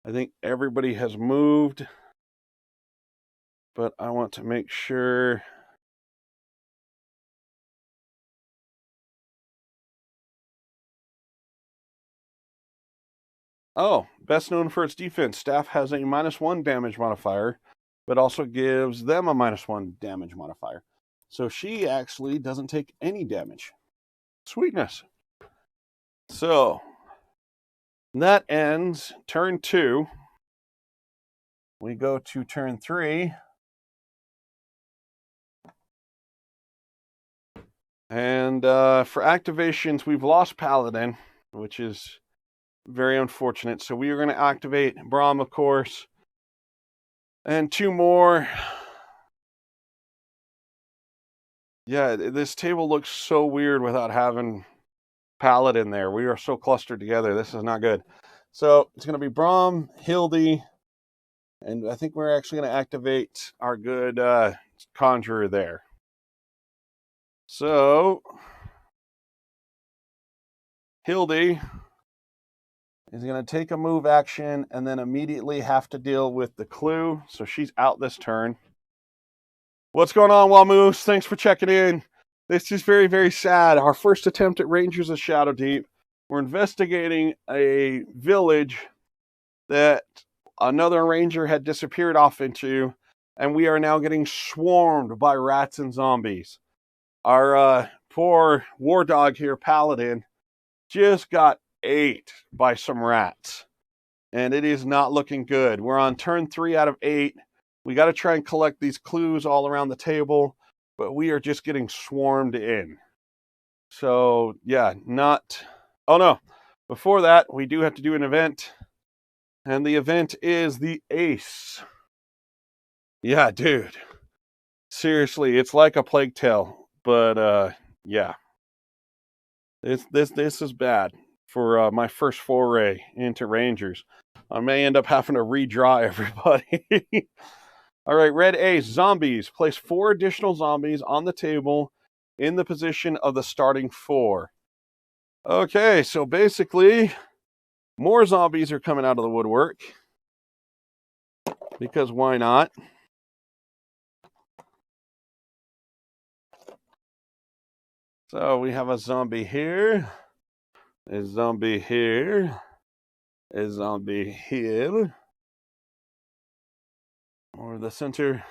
I think everybody has moved, but I want to make sure. Oh, best known for its defense, Staff has a -1 damage modifier, but also gives them a -1 damage modifier. So she actually doesn't take any damage. Sweetness. So that ends turn 2. We go to turn 3. And for activations, we've lost Paladin, which is very unfortunate. So we are going to activate Brahm, of course, and 2 more. Yeah, this table looks so weird without having Paladin there. We are so clustered together. This is not good. So it's going to be Brahm, Hildy, and I think we're actually going to activate our good Conjurer there. So Hildy is going to take a move action and then immediately have to deal with the clue. So she's out this turn. What's going on, Wamoose? Thanks for checking in. This is very, very sad. Our first attempt at Rangers of Shadowdeep. We're investigating a village that another ranger had disappeared off into. and we are now getting swarmed by rats and zombies. Our poor war dog here, Paladin, just got ate by some rats, and it is not looking good. We're on turn 3 out of 8. We got to try and collect these clues all around the table, but we are just getting swarmed in. So, yeah, not... Oh, no. Before that, we do have to do an event, and the event is the Ace. Yeah, dude. Seriously, it's like a plague tale, but, yeah. This is bad for my first foray into Rangers. I may end up having to redraw everybody. All right, red ace, zombies. Place 4 additional zombies on the table in the position of the starting 4. Okay, so basically, more zombies are coming out of the woodwork. Because why not? So we have a zombie here, a zombie here, a zombie here, or the center,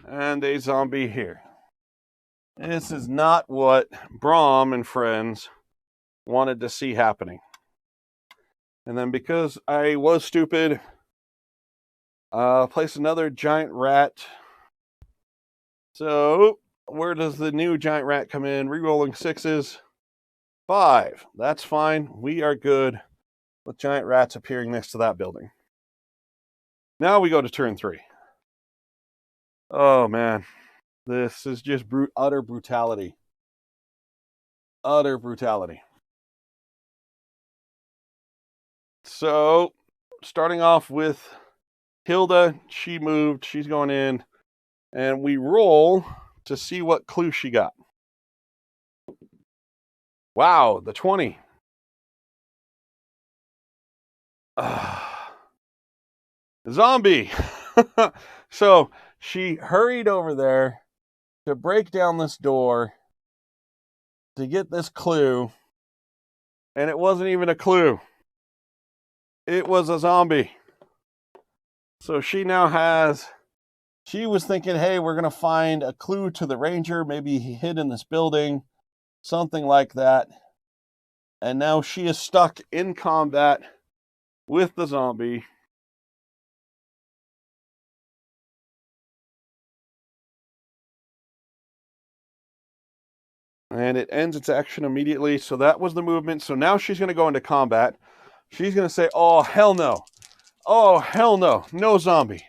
and a zombie here. This is not what Braum and friends wanted to see happening. And then because I was stupid, place another giant rat. So where does the new giant rat come in? Rerolling 6s. 5. That's fine. We are good with giant rats appearing next to that building. Now we go to turn 3. Oh man, this is just utter brutality. Utter brutality. So, starting off with Hilda, she moved, she's going in, and we roll to see what clue she got. Wow, the 20. Zombie. So, she hurried over there to break down this door to get this clue, and it wasn't even a clue. It was a zombie. So she now has... She was thinking, hey, we're going to find a clue to the ranger. Maybe he hid in this building. Something like that. And now she is stuck in combat with the zombie. And it ends its action immediately. So that was the movement. So now she's going to go into combat. She's going to say, oh, hell no. Oh, hell no. No zombie.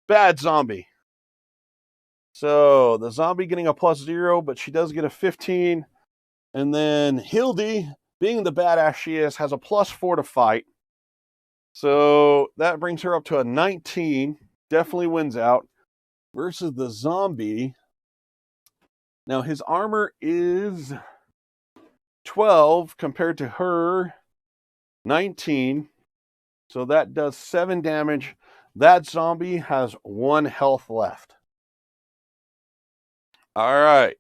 Bad zombie. So the zombie getting a +0, but she does get a 15. And then Hildy, being the badass she is, has a +4 to fight. So that brings her up to a 19. Definitely wins out. Versus the zombie. Now his armor is 12 compared to her 19. So that does 7 damage. That zombie has 1 health left. All right.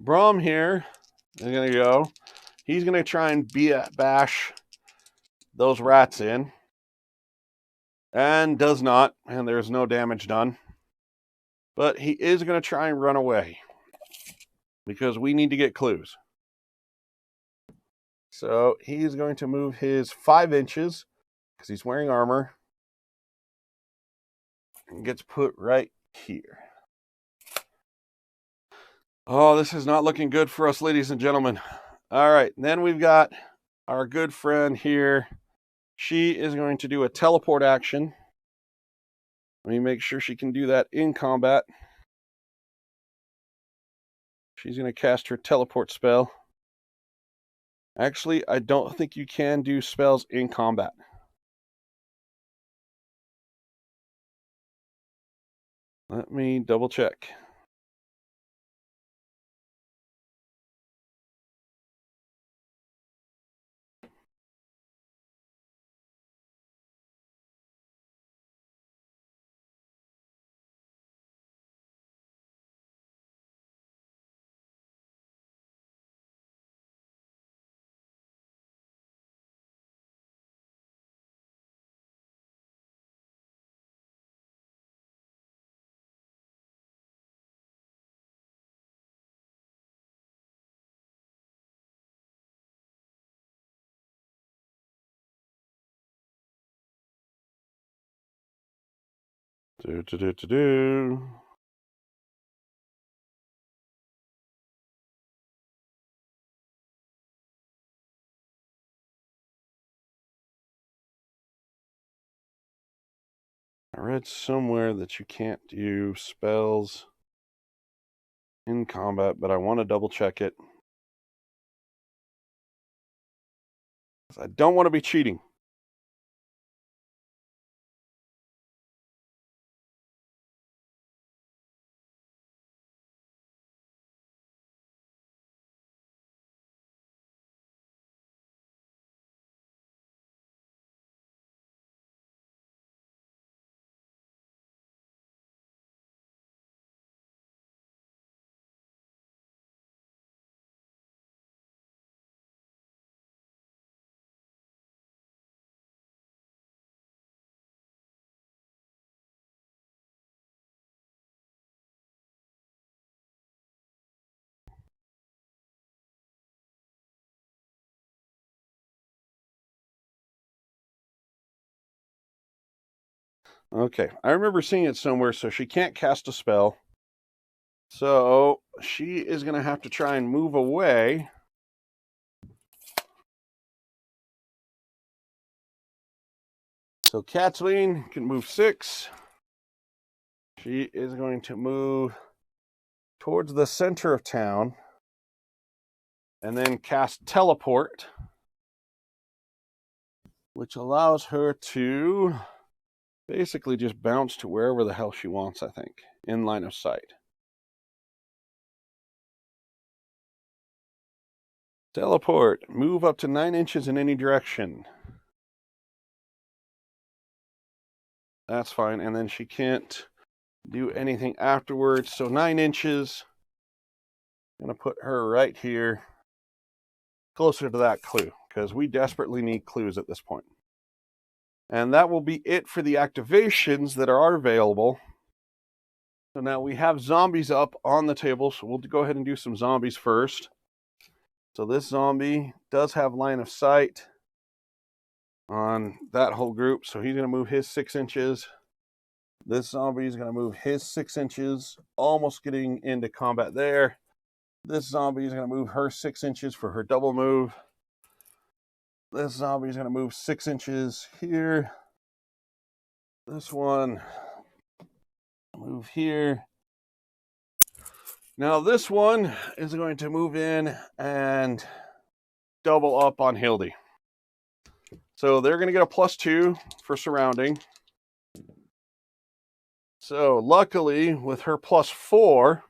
Braum here is going to go. He's going to try and bash those rats in. And does not. And there's no damage done. But he is going to try and run away. Because we need to get clues. So he's going to move his 5 inches. Because he's wearing armor. And gets put right here. Oh, this is not looking good for us, ladies and gentlemen. All right, then we've got our good friend here. She is going to do a teleport action. Let me make sure she can do that in combat. She's going to cast her teleport spell. Actually, I don't think you can do spells in combat. Let me double check. Do. I read somewhere that you can't do spells in combat, but I want to double check it. I don't want to be cheating. Okay, I remember seeing it somewhere, so she can't cast a spell. So she is going to have to try and move away. So Kathleen can move 6. She is going to move towards the center of town and then cast Teleport, which allows her to basically just bounce to wherever the hell she wants, I think, in line of sight. Teleport. Move up to 9 inches in any direction. That's fine. And then she can't do anything afterwards. So 9 inches. I'm going to put her right here, closer to that clue, because we desperately need clues at this point. And that will be it for the activations that are available. So now we have zombies up on the table, so we'll go ahead and do some zombies first. So this zombie does have line of sight on that whole group, so he's going to move his 6 inches. This zombie is going to move his 6 inches, almost getting into combat there. This zombie is going to move her 6 inches for her double move. This zombie is going to move 6 inches here. This one, move here. Now this one is going to move in and double up on Hildy. So they're going to get a +2 for surrounding. So luckily, with her +4,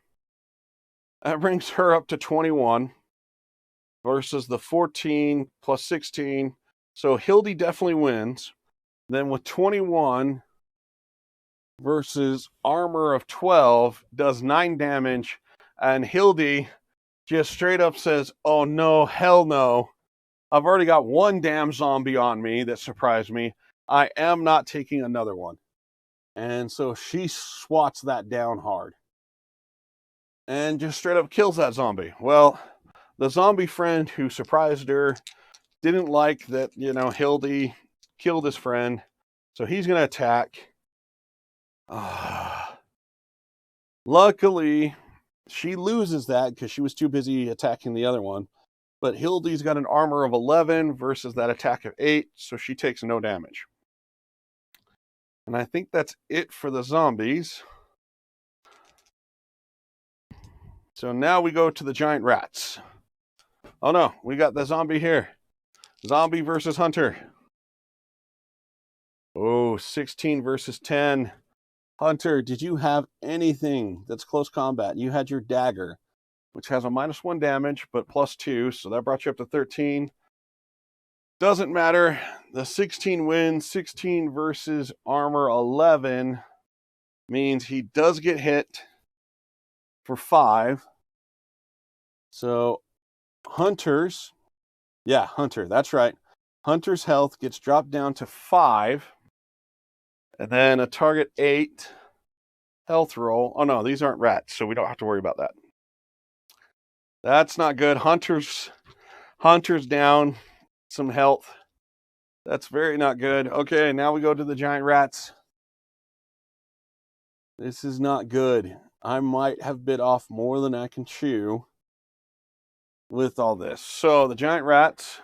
that brings her up to 21 versus the 14 plus 16. So Hildy definitely wins. Then with 21 versus armor of 12 does 9 damage. And Hildy just straight up says, oh no, hell no. I've already got one damn zombie on me that surprised me. I am not taking another one. And so she swats that down hard. And just straight up kills that zombie. Well, the zombie friend who surprised her didn't like that, Hildy killed his friend. So he's going to attack. Luckily, she loses that because she was too busy attacking the other one. But Hildy's got an armor of 11 versus that attack of 8, so she takes no damage. And I think that's it for the zombies. So now we go to the giant rats. Oh no, we got the zombie here. Zombie versus hunter. Oh, 16 versus 10. Hunter, did you have anything that's close combat? You had your dagger, which has a -1 damage, but +2, so that brought you up to 13. Doesn't matter. The 16 wins. 16 versus armor 11 means he does get hit for 5. So Hunter's, Hunter, that's right. Hunter's health gets dropped down to 5. And then a target 8 health roll. Oh no, these aren't rats, so we don't have to worry about that. That's not good. Hunter's down some health. That's very not good. Okay, now we go to the giant rats. This is not good. I might have bit off more than I can chew with all this. So the giant rats,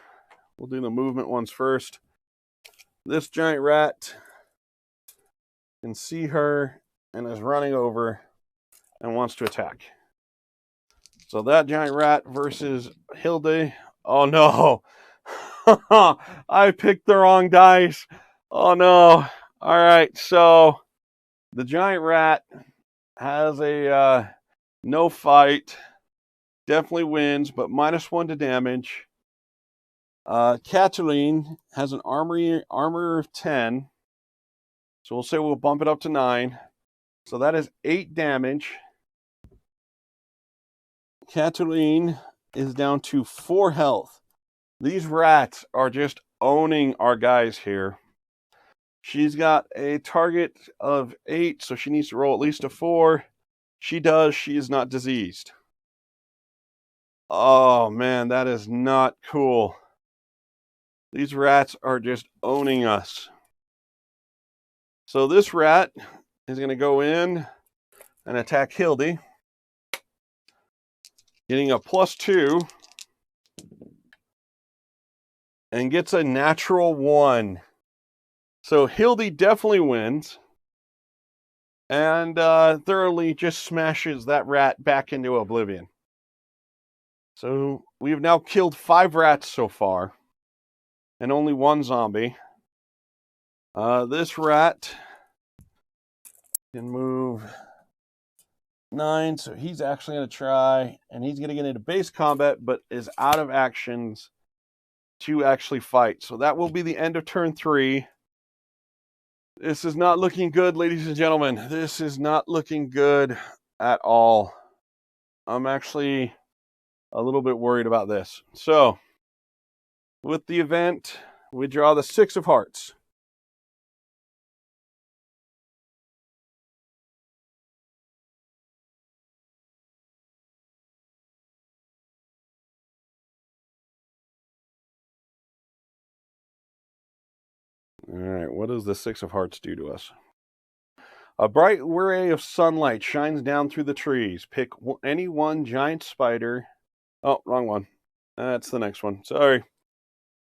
we'll do the movement ones first. This giant rat can see her and is running over and wants to attack. So that giant rat versus Hilde. Oh no. I picked the wrong dice. Oh no. All right. So the giant rat has a no fight. Definitely wins, but -1 to damage. Cataline has an armor of 10. So we'll say we'll bump it up to 9. So that is 8 damage. Cataline is down to 4 health. These rats are just owning our guys here. She's got a target of 8, so she needs to roll at least a 4. She does. She is not diseased. Oh, man, that is not cool. These rats are just owning us. So this rat is going to go in and attack Hildy, getting a +2, and gets a natural 1. So Hildy definitely wins, and thoroughly just smashes that rat back into oblivion. So we've now killed 5 rats so far, and only 1 zombie. This rat can move 9, so he's actually going to try, and he's going to get into base combat, but is out of actions to actually fight. So that will be the end of turn 3. This is not looking good, ladies and gentlemen. This is not looking good at all. I'm actually a little bit worried about this. So, with the event, we draw the 6 of hearts. All right, what does the 6 of hearts do to us? A bright ray of sunlight shines down through the trees. Pick any one giant spider. Oh, wrong one. That's the next one. Sorry.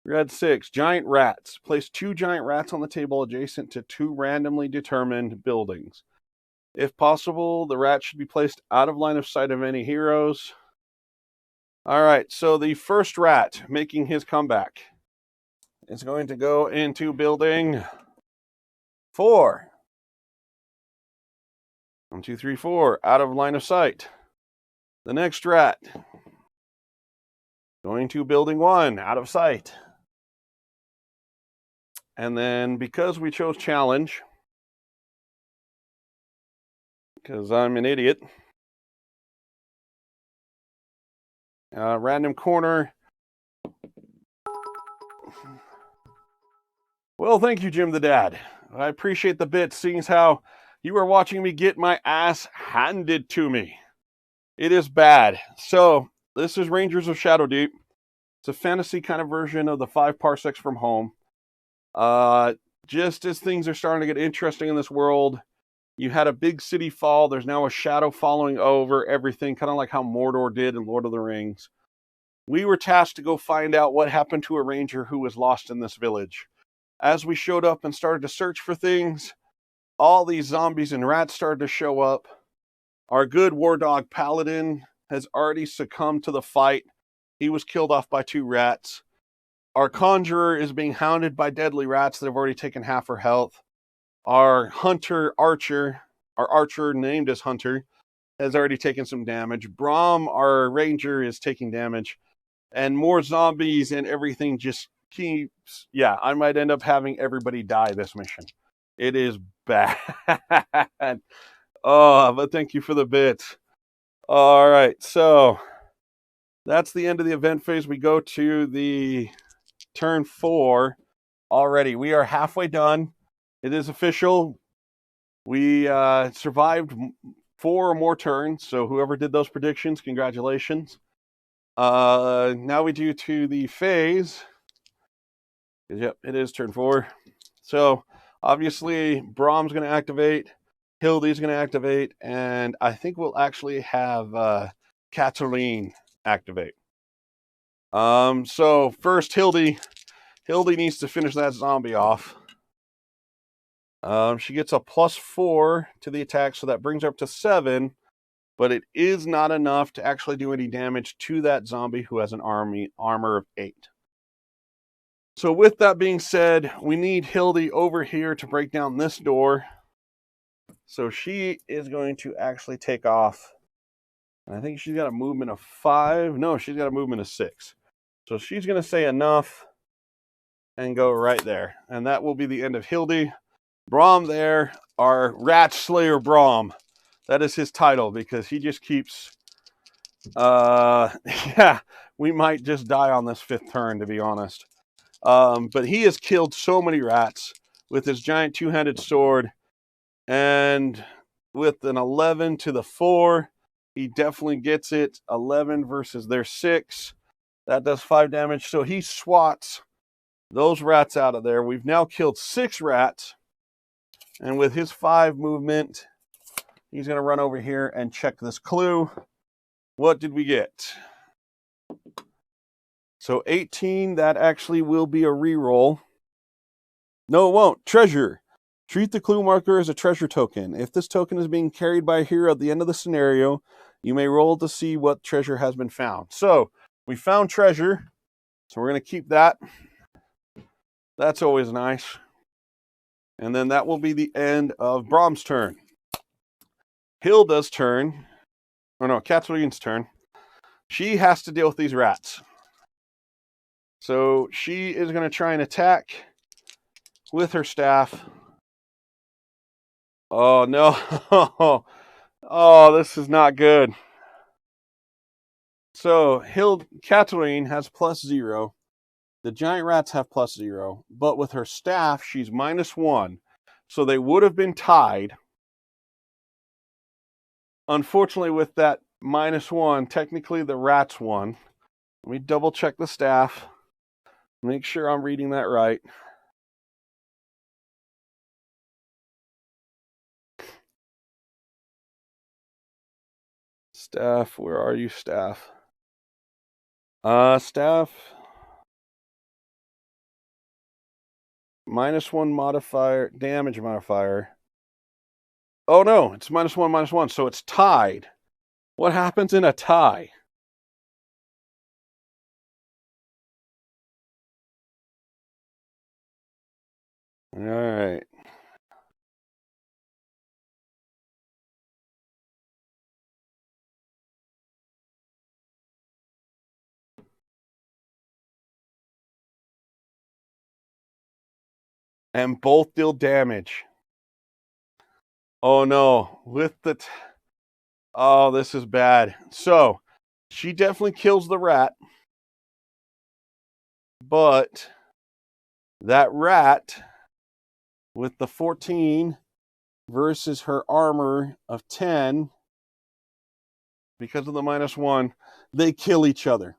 Red 6, giant rats. Place 2 giant rats on the table adjacent to 2 randomly determined buildings. If possible, the rat should be placed out of line of sight of any heroes. All right, so the first rat making his comeback is going to go into building 4. 1, 2, 3, 4, out of line of sight. The next rat going to building 1, out of sight. And then because we chose challenge, because I'm an idiot, random corner. Well, thank you, Jim the Dad. I appreciate the bit, seeing as how you are watching me get my ass handed to me. It is bad. So, this is Rangers of Shadowdeep. It's a fantasy kind of version of the 5 Parsecs from Home. Just as things are starting to get interesting in this world, you had a big city fall. There's now a shadow following over everything, kind of like how Mordor did in Lord of the Rings. We were tasked to go find out what happened to a ranger who was lost in this village. As we showed up and started to search for things, all these zombies and rats started to show up. Our good war dog Paladin has already succumbed to the fight. He was killed off by 2 rats. Our conjurer is being hounded by deadly rats that have already taken half her health. Our hunter archer, our archer named as Hunter, has already taken some damage. Brom, our ranger, is taking damage. And more zombies and everything just keeps... Yeah, I might end up having everybody die this mission. It is bad. Oh, but thank you for the bits. All right, so that's the end of the event phase. We go to the turn 4 already. We are halfway done. It is official. We survived 4 or more turns, so whoever did those predictions, congratulations. Now we do to the phase. Yep, it is turn 4. So, obviously, Brom's going to activate. Hildy's going to activate, and I think we'll actually have Kathleen activate. So first, Hildy needs to finish that zombie off. She gets a +4 to the attack, so that brings her up to 7. But it is not enough to actually do any damage to that zombie who has an armor of 8. So with that being said, we need Hildy over here to break down this door. So she is going to actually take off. And I think she's got a movement of 5. No, she's got a movement of 6. So she's going to say enough and go right there. And that will be the end of Hildy. Braum there, our Rat Slayer Braum. That is his title because he just keeps... yeah, we might just die on this 5th turn, to be honest. But he has killed so many rats with his giant 2-handed sword. And with an 11 to the 4, he definitely gets it. 11 versus their 6. That does 5 damage. So he swats those rats out of there. We've now killed 6 rats. And with his 5 movement, he's going to run over here and check this clue. What did we get? So 18, that actually will be a reroll. No, it won't. Treasure. Treat the clue marker as a treasure token. If this token is being carried by a hero at the end of the scenario, you may roll to see what treasure has been found. So we found treasure. So we're going to keep that. That's always nice. And then that will be the end of Braum's turn. Hilda's turn. Oh no, Kathleen's turn. She has to deal with these rats. So she is going to try and attack with her staff. Oh no. Oh, this is not good. So Kathleen has +0. The giant rats have +0. But with her staff, she's -1. So they would have been tied. Unfortunately, with that -1, technically the rats won. Let me double check the staff. Make sure I'm reading that right. Staff, where are you, staff? Staff. -1 modifier, damage modifier. Oh no, it's -1, -1, so it's tied. What happens in a tie? All right. And both deal damage. Oh no, with the... Oh, this is bad. So, she definitely kills the rat. But that rat with the 14 versus her armor of 10, because of the -1, they kill each other.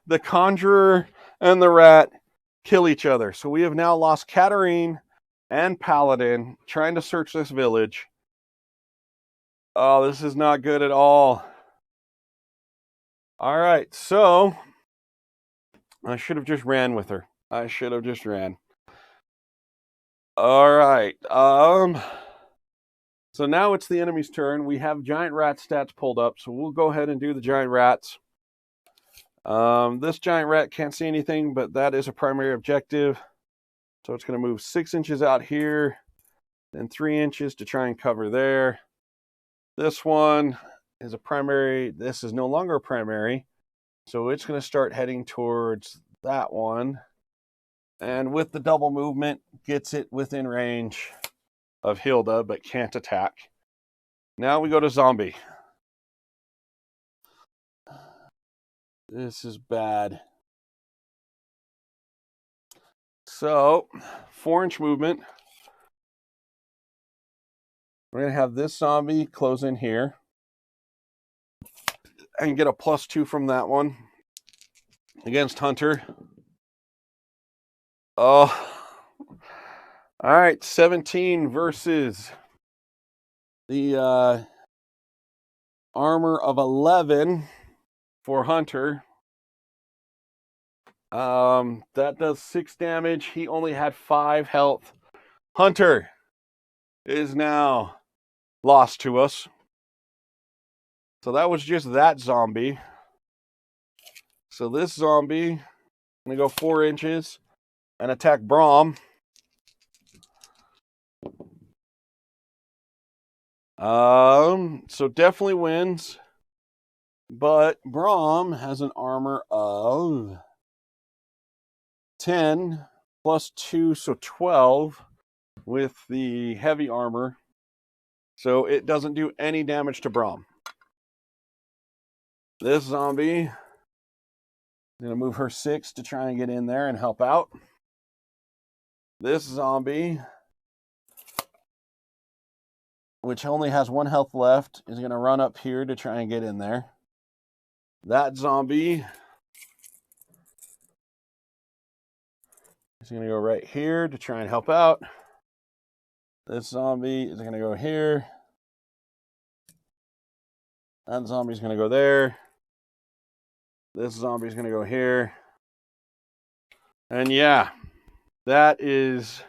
The conjurer and the rat kill each other. So we have now lost Katarine and Paladin trying to search this village. Oh, this is not good at all. All right, so I should have just ran with her. I should have just ran. All right. So now it's the enemy's turn. We have giant rat stats pulled up, so we'll go ahead and do the giant rats. This giant rat can't see anything, but that is a primary objective. So it's going to move 6 inches out here, then 3 inches to try and cover there. This one is a primary. This is no longer a primary. So it's going to start heading towards that one. And with the double movement, gets it within range of Hilda, but can't attack. Now we go to zombie. This is bad. So, 4-inch movement. We're going to have this zombie close in here. And get a +2 from that one. Against Hunter. Oh. All right, 17 versus the armor of 11 for Hunter. That does 6 damage. He only had 5 health. Hunter is now lost to us. So that was just that zombie. So this zombie, I'm going to go 4 inches and attack Braum. So definitely wins. But Braum has an armor of 10 plus 2, so 12 with the heavy armor. So it doesn't do any damage to Braum. This zombie is going to move her 6 to try and get in there and help out. This zombie, which only has 1 health left, is going to run up here to try and get in there. That zombie is going to go right here to try and help out. This zombie is going to go here. That zombie's going to go there. This zombie's going to go here. And yeah, that is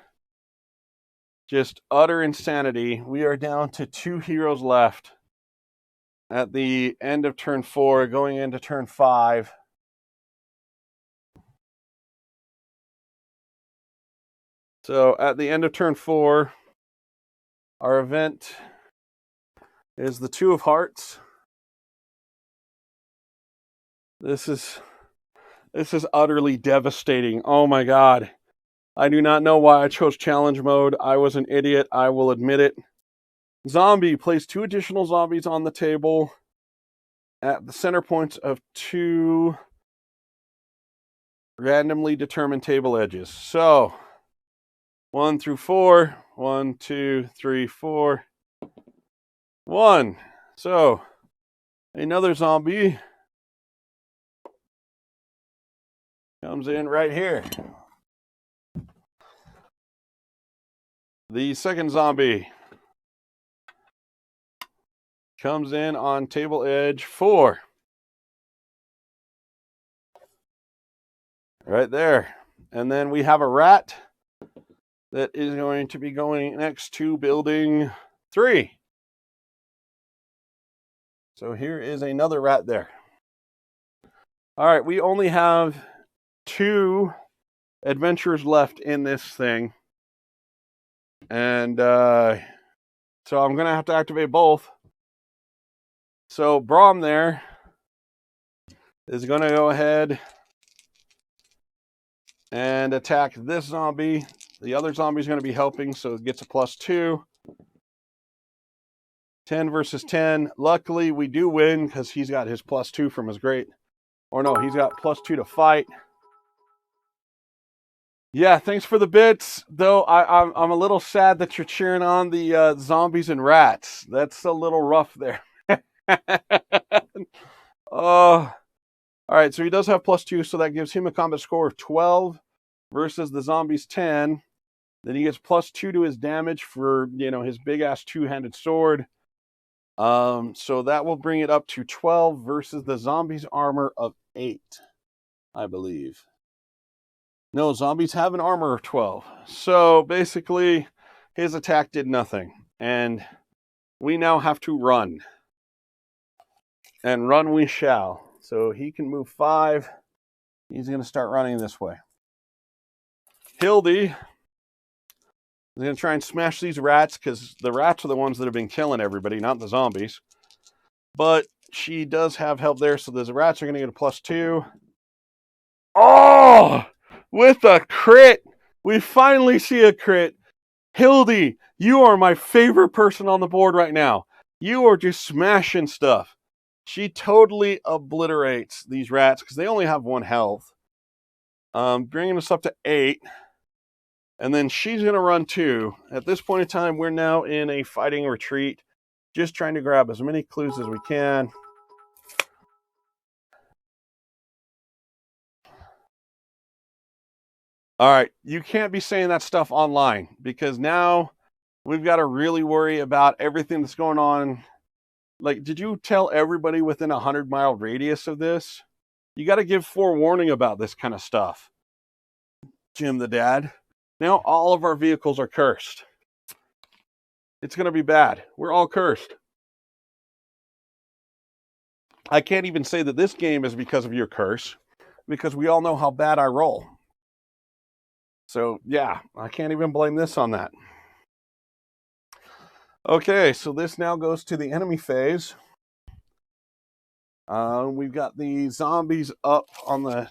just utter insanity. We are down to 2 heroes left at the end of turn 4, going into turn 5. So at the end of turn 4, our event is the 2 of Hearts. This is utterly devastating. Oh my god. I do not know why I chose challenge mode. I was an idiot. I will admit it. Zombie, place 2 additional zombies on the table at the center points of 2 randomly determined table edges. So 1 through 4. 1, 2, 3, 4. 1. So another zombie comes in right here. The second zombie comes in on table edge 4. Right there. And then we have a rat that is going to be going next to building 3. So here is another rat there. All right, we only have 2 adventurers left in this thing. And so I'm going to have to activate both. So Braum there is going to go ahead and attack this zombie. The other zombie is going to be helping, so it gets a +2. 10 versus 10. Luckily, we do win because he's got his +2 from his great. Or no, he's got +2 to fight. Yeah, thanks for the bits. Though I'm a little sad that you're cheering on the zombies and rats. That's a little rough there. Oh, all right. So he does have +2, so that gives him a combat score of 12 versus the zombies 10. Then he gets +2 to his damage for his big ass 2-handed sword. So that will bring it up to 12 versus the zombies armor of 8, I believe. No, zombies have an armor of 12. So basically, his attack did nothing. And we now have to run. And run we shall. So he can move 5. He's going to start running this way. Hildy is going to try and smash these rats, because the rats are the ones that have been killing everybody, not the zombies. But she does have help there, so the rats are going to get a +2. Oh! With a crit! We finally see a crit. Hildy, you are my favorite person on the board right now. You are just smashing stuff. She totally obliterates these rats because they only have 1 health. Bringing us up to 8. And then she's going to run 2. At this point in time, we're now in a fighting retreat. Just trying to grab as many clues as we can. All right, you can't be saying that stuff online because now we've got to really worry about everything that's going on. Like, did you tell everybody within a 100-mile radius of this? You got to give forewarning about this kind of stuff. Jim the dad. Now all of our vehicles are cursed. It's going to be bad. We're all cursed. I can't even say that this game is because of your curse, because we all know how bad I roll. So, yeah, I can't even blame this on that. Okay, so this now goes to the enemy phase. We've got the zombies up on the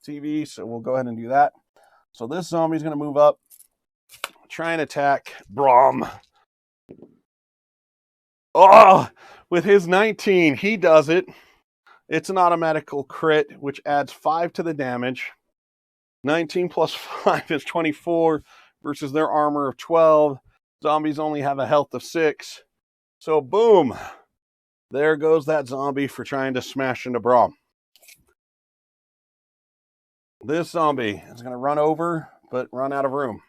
TV, so we'll go ahead and do that. So this zombie's going to move up, try and attack Braum. Oh, with his 19, he does it. It's an automatical crit, which adds 5 to the damage. 19 plus 5 is 24 versus their armor of 12. Zombies only have a health of 6. So boom, there goes that zombie for trying to smash into Braum. This zombie is going to run over, but run out of room.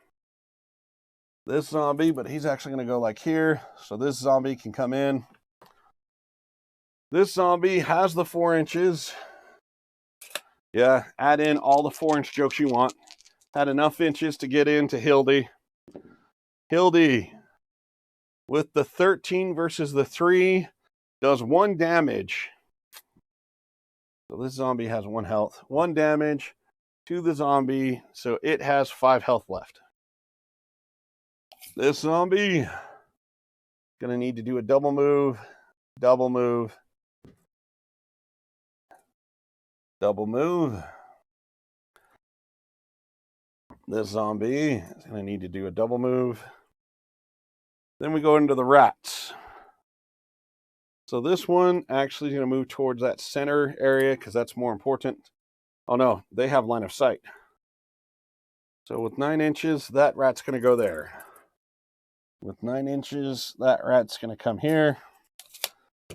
This zombie, but he's actually going to go like here, so this zombie can come in. This zombie has the 4 inches. Yeah, add in all the 4-inch jokes you want. Had enough inches to get into Hildy. Hildy, with the 13 versus the 3, does 1 damage. So this zombie has 1 health. 1 damage to the zombie, so it has 5 health left. This zombie, gonna need to do a double move, double move, double move. This zombie is gonna need to do a double move. Then we go into the rats. So this one actually is going to move towards that center area because that's more important. Oh no, they have line of sight. So with 9 inches, that rat's going to go there. With 9 inches, that rat's going to come here.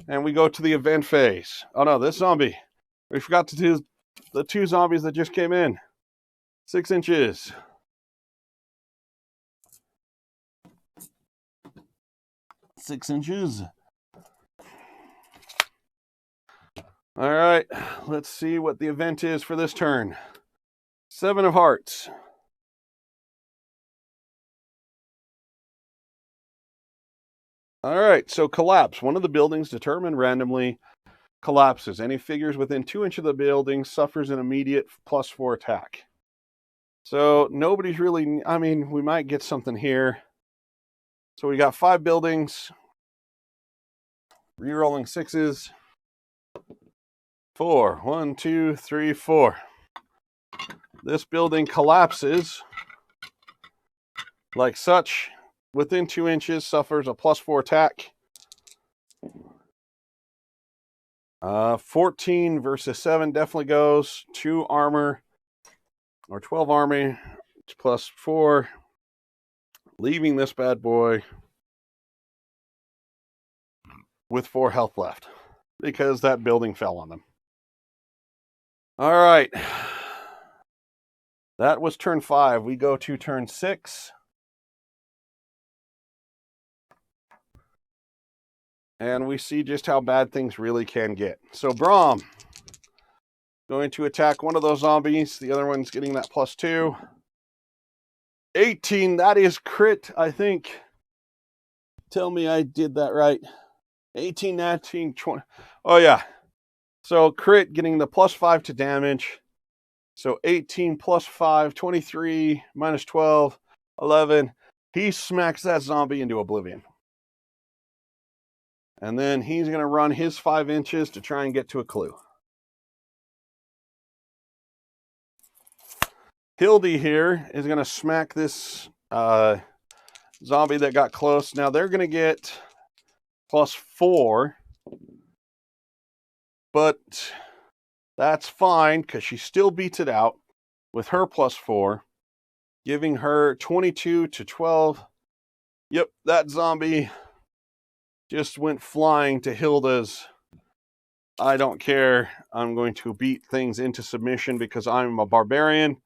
And we go to the event phase. Oh no, this zombie. We forgot to do the 2 zombies that just came in. 6 inches. 6 inches. All right, let's see what the event is for this turn. 7 of hearts. All right, so collapse. One of the buildings determined randomly collapses. Any figures within 2 inches of the building suffers an immediate +4 attack. So nobody's really, I mean, we might get something here. So we got 5 buildings. Rerolling 6s. 4. 1, 2, 3, 4. This building collapses like such. Within 2 inches, suffers a +4 attack. 14 versus 7 definitely goes. 2 armor, or 12 army, +4. Leaving this bad boy with 4 health left because that building fell on them. All right. That was turn 5. We go to turn 6. And we see just how bad things really can get. So Braum going to attack one of those zombies. The other one's getting that +2. 18, that is crit, I think. Tell me I did that right. 18, 19, 20. Oh, yeah. So crit getting the +5 to damage. So 18 plus 5, 23, minus 12, 11. He smacks that zombie into oblivion. And then he's going to run his 5 inches to try and get to a clue. Hildy here is going to smack this zombie that got close. Now they're going to get +4. But that's fine because she still beats it out with her +4. Giving her 22 to 12. Yep, that zombie just went flying to Hilda's. I don't care. I'm going to beat things into submission because I'm a barbarian.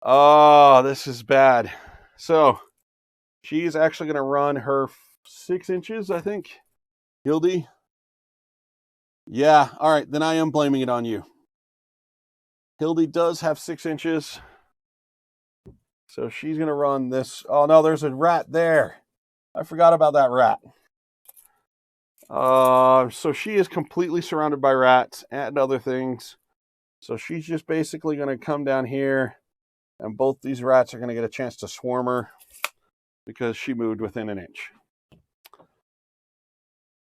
Oh, this is bad. So, she's actually going to run her 6 inches, I think. Hildy? Yeah, all right, then I am blaming it on you. Hildy does have 6 inches. So she's going to run this. Oh, no, there's a rat there. I forgot about that rat. So she is completely surrounded by rats and other things. So she's just basically going to come down here, and both these rats are going to get a chance to swarm her because she moved within an inch.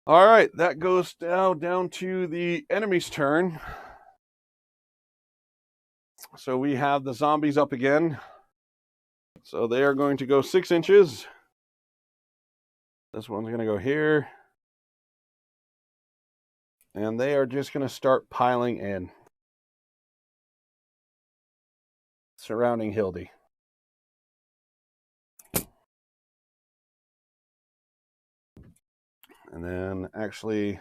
All right, that goes down to the enemy's turn. So we have the zombies up again. So they are going to go 6 inches. This one's going to go here. And they are just going to start piling in, surrounding Hildy. And then actually,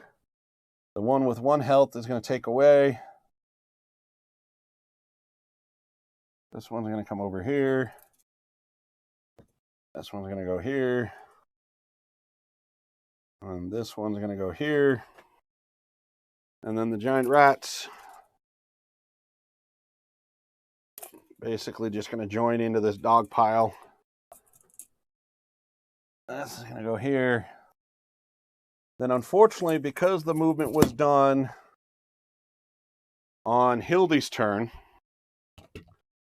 the one with 1 health is going to take away. This one's going to come over here. This one's going to go here. And this one's going to go here. And then the giant rats basically just going to join into this dog pile. This is going to go here. Then unfortunately, because the movement was done on Hildy's turn,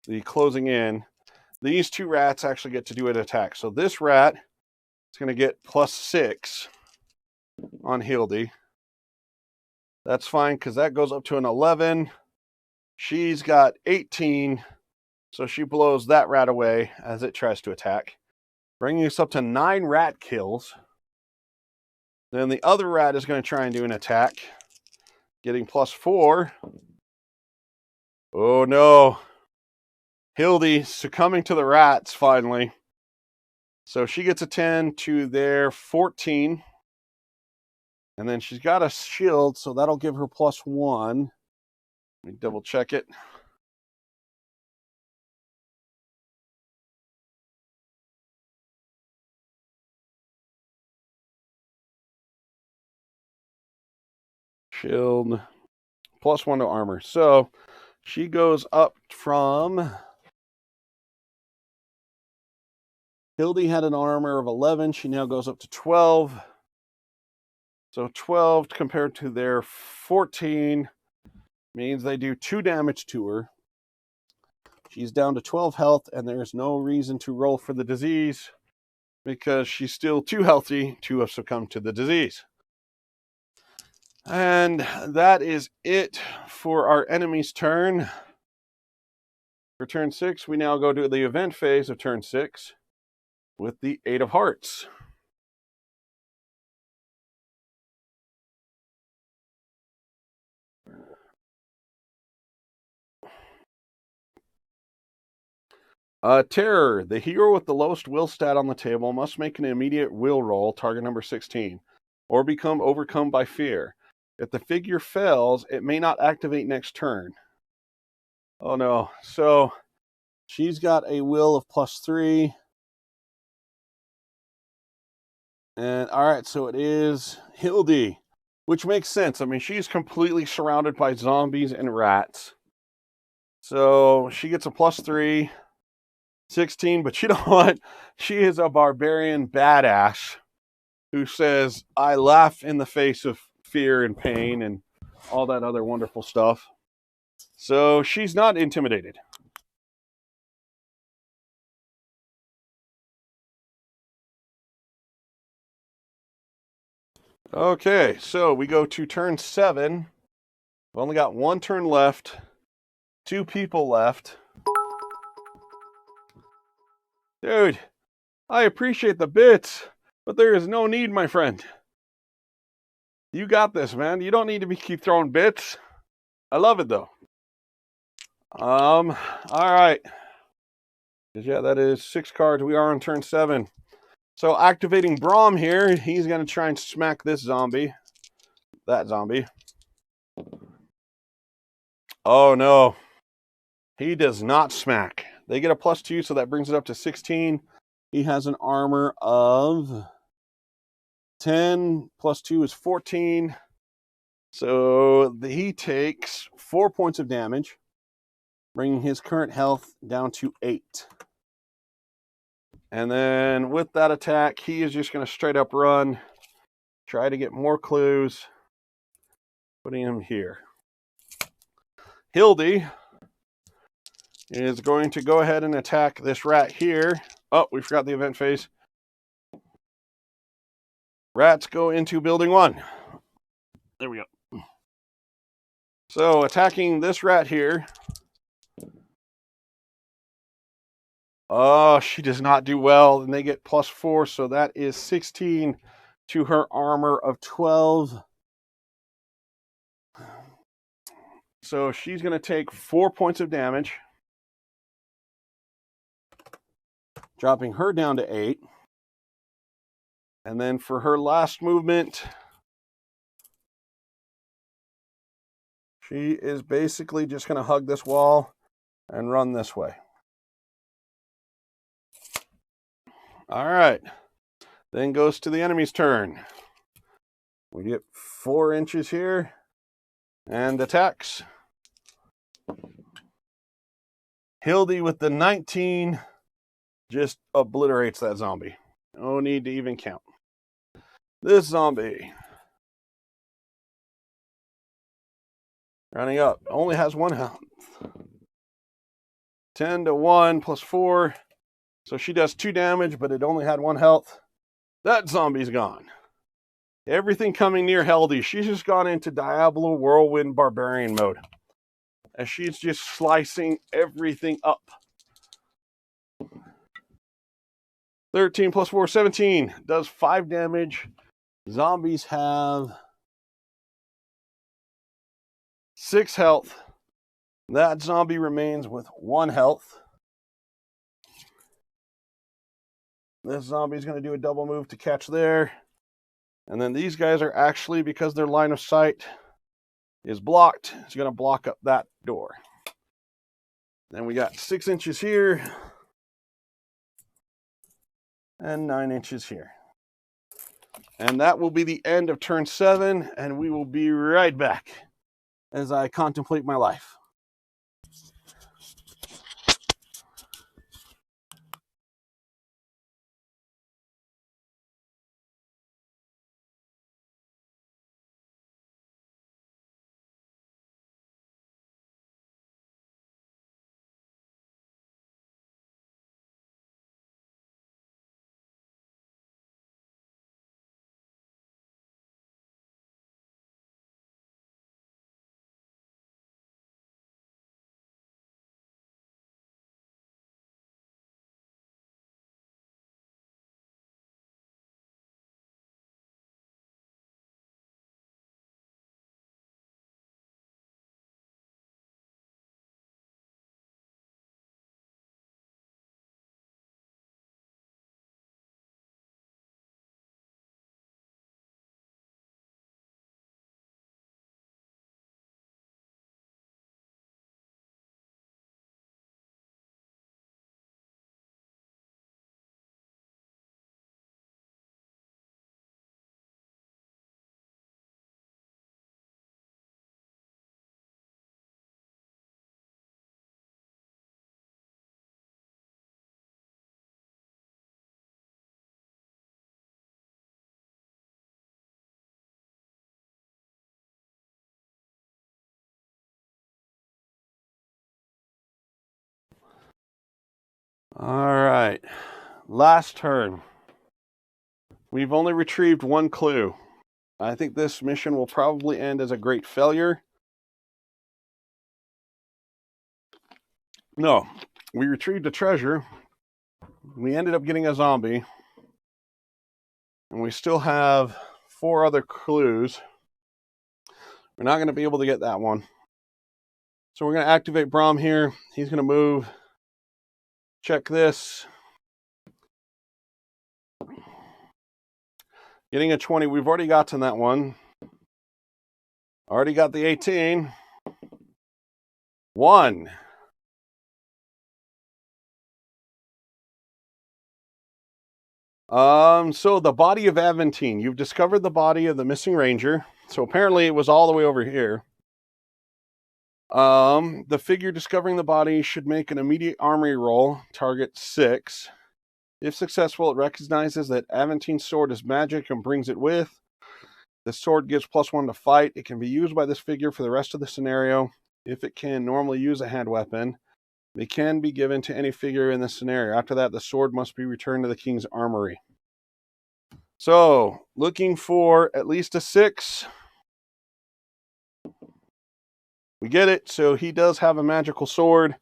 the closing in, these 2 rats actually get to do an attack. So this rat is going to get +6 on Hildy. That's fine because that goes up to an 11. She's got 18, so she blows that rat away as it tries to attack, bringing us up to 9 rat kills. Then the other rat is going to try and do an attack, getting +4. Oh no. Hildy succumbing to the rats finally. So she gets a 10 to their 14. And then she's got a shield, so that'll give her +1. Let me double check it. Shield, +1 to armor. So she goes up from... Hildy had an armor of 11. She now goes up to 12. So 12 compared to their 14 means they do 2 damage to her. She's down to 12 health, and there's no reason to roll for the disease because she's still too healthy to have succumbed to the disease. And that is it for our enemy's turn. For turn 6, we now go to the event phase of turn 6 with the 8 of Hearts. Terror. The hero with the lowest will stat on the table must make an immediate will roll, target number 16, or become overcome by fear. If the figure fails, it may not activate next turn. Oh no. So she's got a will of +3. And all right, so it is Hildy, which makes sense. I mean, she's completely surrounded by zombies and rats. So she gets a +3, 16, but you know what? She is a barbarian badass who says, I laugh in the face of fear and pain and all that other wonderful stuff. So she's not intimidated. Okay, so we go to turn 7. We've only got 1 turn left, 2 people left. Dude, I appreciate the bits, but there is no need, my friend. You got this, man. You don't need to keep throwing bits. I love it, though. All right. Yeah, that is 6 cards. We are on turn 7. So activating Braum here, he's going to try and smack this zombie. That zombie. Oh, no. He does not smack. They get a +2, so that brings it up to 16. He has an armor of 10. +2 is 14. So he takes 4 points of damage, bringing his current health down to 8. And then with that attack, he is just going to straight up run, try to get more clues, putting him here. Hildy is going to go ahead and attack this rat here. Oh, we forgot the event phase. Rats go into building 1. There we go. So attacking this rat here. Oh, she does not do well, and they get +4, so that is 16 to her armor of 12. So she's going to take 4 points of damage, dropping her down to 8. And then for her last movement, she is basically just going to hug this wall and run this way. All right. Then goes to the enemy's turn. We get 4 inches here and attacks. Hildy with the 19 just obliterates that zombie. No need to even count. This zombie, running up, only has 1 health. 10 to 1 +4. So she does 2 damage, but it only had 1 health. That zombie's gone. Everything coming near Hildy, she's just gone into Diablo Whirlwind Barbarian mode, as she's just slicing everything up. 13 +4, 17. Does 5 damage. Zombies have 6 health. That zombie remains with 1 health. This zombie's going to do a double move to catch there. And then these guys are actually, because their line of sight is blocked, it's going to block up that door. Then we got 6 inches here and 9 inches here. And that will be the end of turn 7, and we will be right back as I contemplate my life. All right, last turn. We've only retrieved 1 clue. I think this mission will probably end as a great failure. No, we retrieved a treasure. We ended up getting a zombie. And we still have 4 other clues. We're not going to be able to get that one. So we're going to activate Brahm here. He's going to move. Check this. Getting a 20. We've already got to that one. Already got the 18. 1. So the body of Aventine. You've discovered the body of the missing ranger. So apparently it was all the way over here. The figure discovering the body should make an immediate armory roll, target 6. If successful, it recognizes that Aventin's sword is magic and brings it with. The sword gives +1 to fight. It can be used by this figure for the rest of the scenario. If it can normally use a hand weapon, it can be given to any figure in this scenario. After that, the sword must be returned to the king's armory. So, looking for at least a 6. We get it. So he does have a magical sword.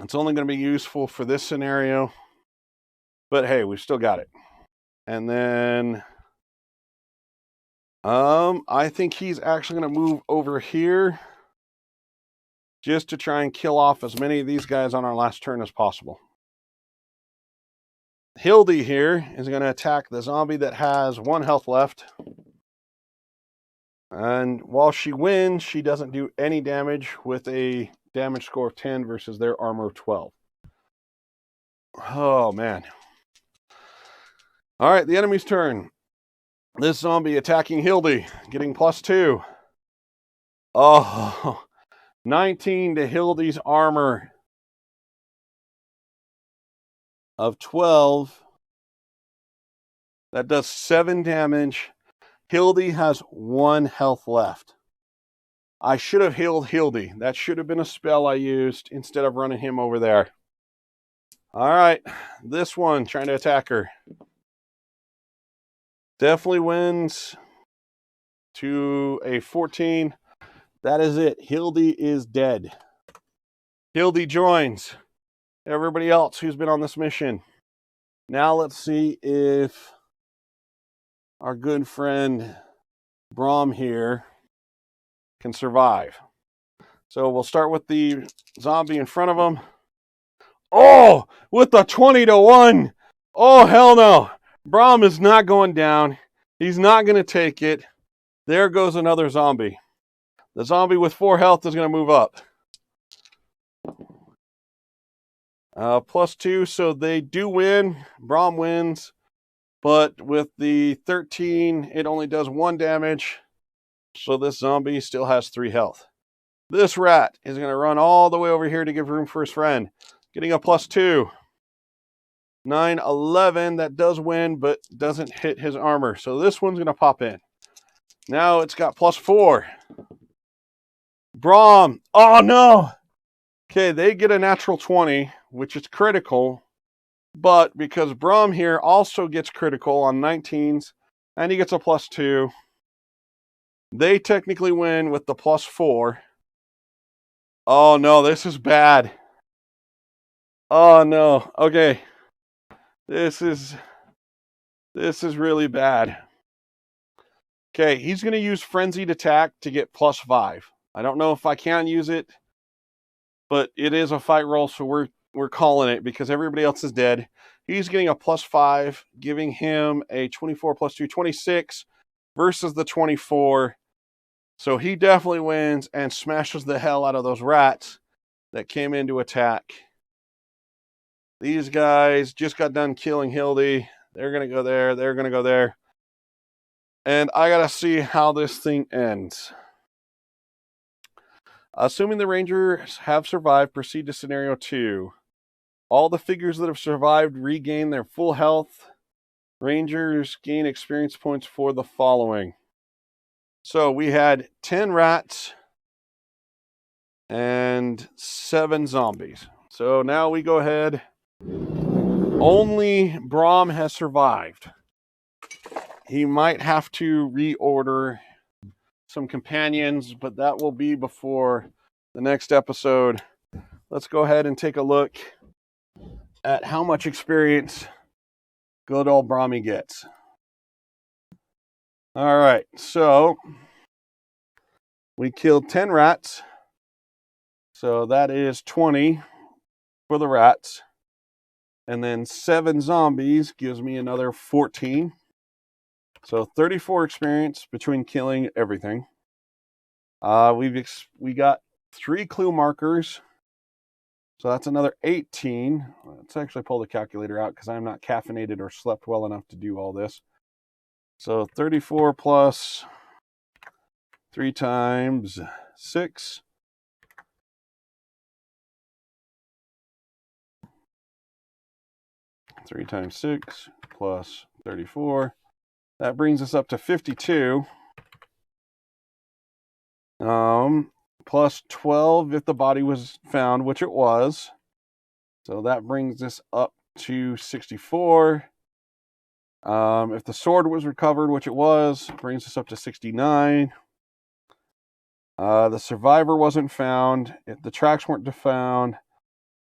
It's only going to be useful for this scenario. But hey, we've still got it. And then I think he's actually going to move over here just to try and kill off as many of these guys on our last turn as possible. Hildy here is going to attack the zombie that has 1 health left. And while she wins, she doesn't do any damage with a damage score of 10 versus their armor of 12. Oh, man. All right, the enemy's turn. This zombie attacking Hildy, getting +2. Oh, 19 to Hildy's armor of 12. That does 7 damage. Hildy has 1 health left. I should have healed Hildy. That should have been a spell I used instead of running him over there. All right, this one trying to attack her. Definitely wins to a 14. That is it. Hildy is dead. Hildy joins everybody else who's been on this mission. Now let's see if our good friend Brom here can survive. So we'll start with the zombie in front of him. Oh, with the 20 to 1. Oh, hell no. Brom is not going down. He's not going to take it. There goes another zombie. The zombie with 4 health is going to move up. +2, so they do win. Brom wins. But with the 13, it only does 1 damage. So this zombie still has 3 health. This rat is going to run all the way over here to give room for his friend. Getting a +2. 9, 11. That does win, but doesn't hit his armor. So this one's going to pop in. Now it's got +4. Brom. Oh, no. Okay, they get a natural 20, which is critical. But because Brom here also gets critical on 19s, and he gets a +2, they technically win with the +4. Oh, no, this is bad. Oh, no. Okay. This is really bad. Okay, he's going to use Frenzied Attack to get +5. I don't know if I can use it, but it is a fight roll, so we're calling it because everybody else is dead. He's getting a +5, giving him a 24 + 2, 26 versus the 24. So he definitely wins and smashes the hell out of those rats that came in to attack. These guys just got done killing Hildy. They're going to go there. They're going to go there. And I got to see how this thing ends. Assuming the Rangers have survived, proceed to scenario 2. All the figures that have survived regain their full health. Rangers gain experience points for the following. So we had 10 rats and 7 zombies. So now we go ahead. Only Brom has survived. He might have to reorder some companions, but that will be before the next episode. Let's go ahead and take a look at how much experience good old Brahmi gets. All right, so we killed 10 rats. So that is 20 for the rats. And then 7 zombies gives me another 14. So 34 experience between killing everything. We got 3 clue markers. So that's another 18. Let's actually pull the calculator out because I'm not caffeinated or slept well enough to do all this. So 34 plus 3 times 6. Three times 6 plus 34. That brings us up to 52. Plus 12 if the body was found, which it was. So that brings us up to 64. If the sword was recovered, which it was, brings us up to 69. The survivor wasn't found. If the tracks weren't found,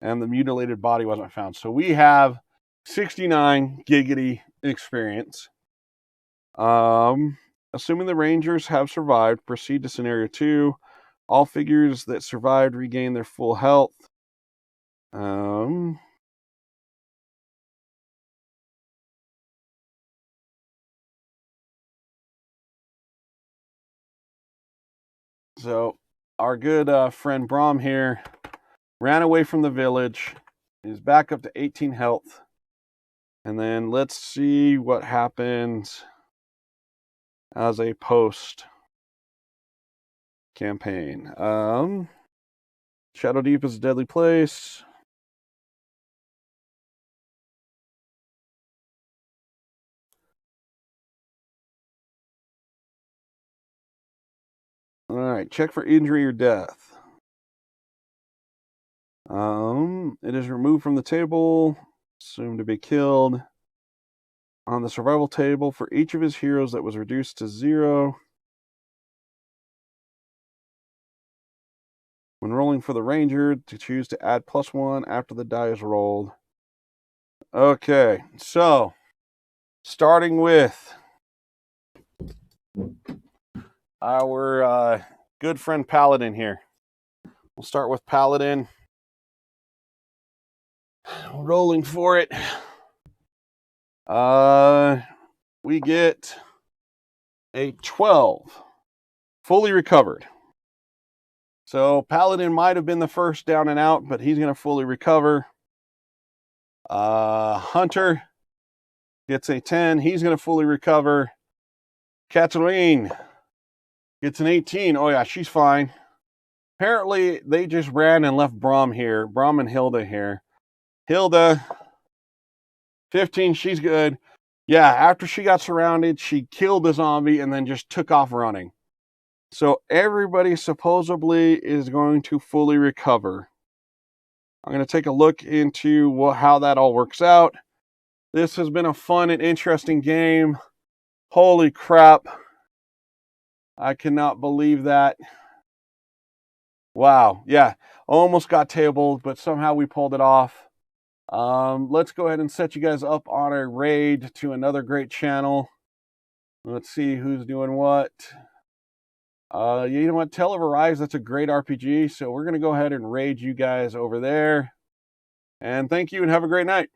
and the mutilated body wasn't found. So we have 69 giggity experience. Assuming the Rangers have survived, proceed to scenario 2. All figures that survived regain their full health. So our good friend Brom here ran away from the village. He's back up to 18 health. And then let's see what happens as a post campaign. Shadowdeep is a deadly place. All right, check for injury or death. It is removed from the table, assumed to be killed. On the survival table, for each of his heroes that was reduced to 0. When rolling for the ranger, to choose to add +1 after the die is rolled. Okay, so starting with our good friend Paladin here. We'll start with Paladin. Rolling for it. We get a 12. Fully recovered. So Paladin might have been the first down and out, but he's going to fully recover. Hunter gets a 10. He's going to fully recover. Catherine gets an 18. Oh, yeah, she's fine. Apparently, they just ran and left Brom here. Brom and Hilda here. Hilda, 15. She's good. Yeah, after she got surrounded, she killed the zombie and then just took off running. So everybody supposedly is going to fully recover. I'm going to take a look into how that all works out. This has been a fun and interesting game. Holy crap. I cannot believe that. Wow. Yeah, almost got tabled, but somehow we pulled it off. Let's go ahead and set you guys up on a raid to another great channel. Let's see who's doing what. You know what? Tell of Arise, that's a great RPG. So we're going to go ahead and raid you guys over there. And thank you and have a great night.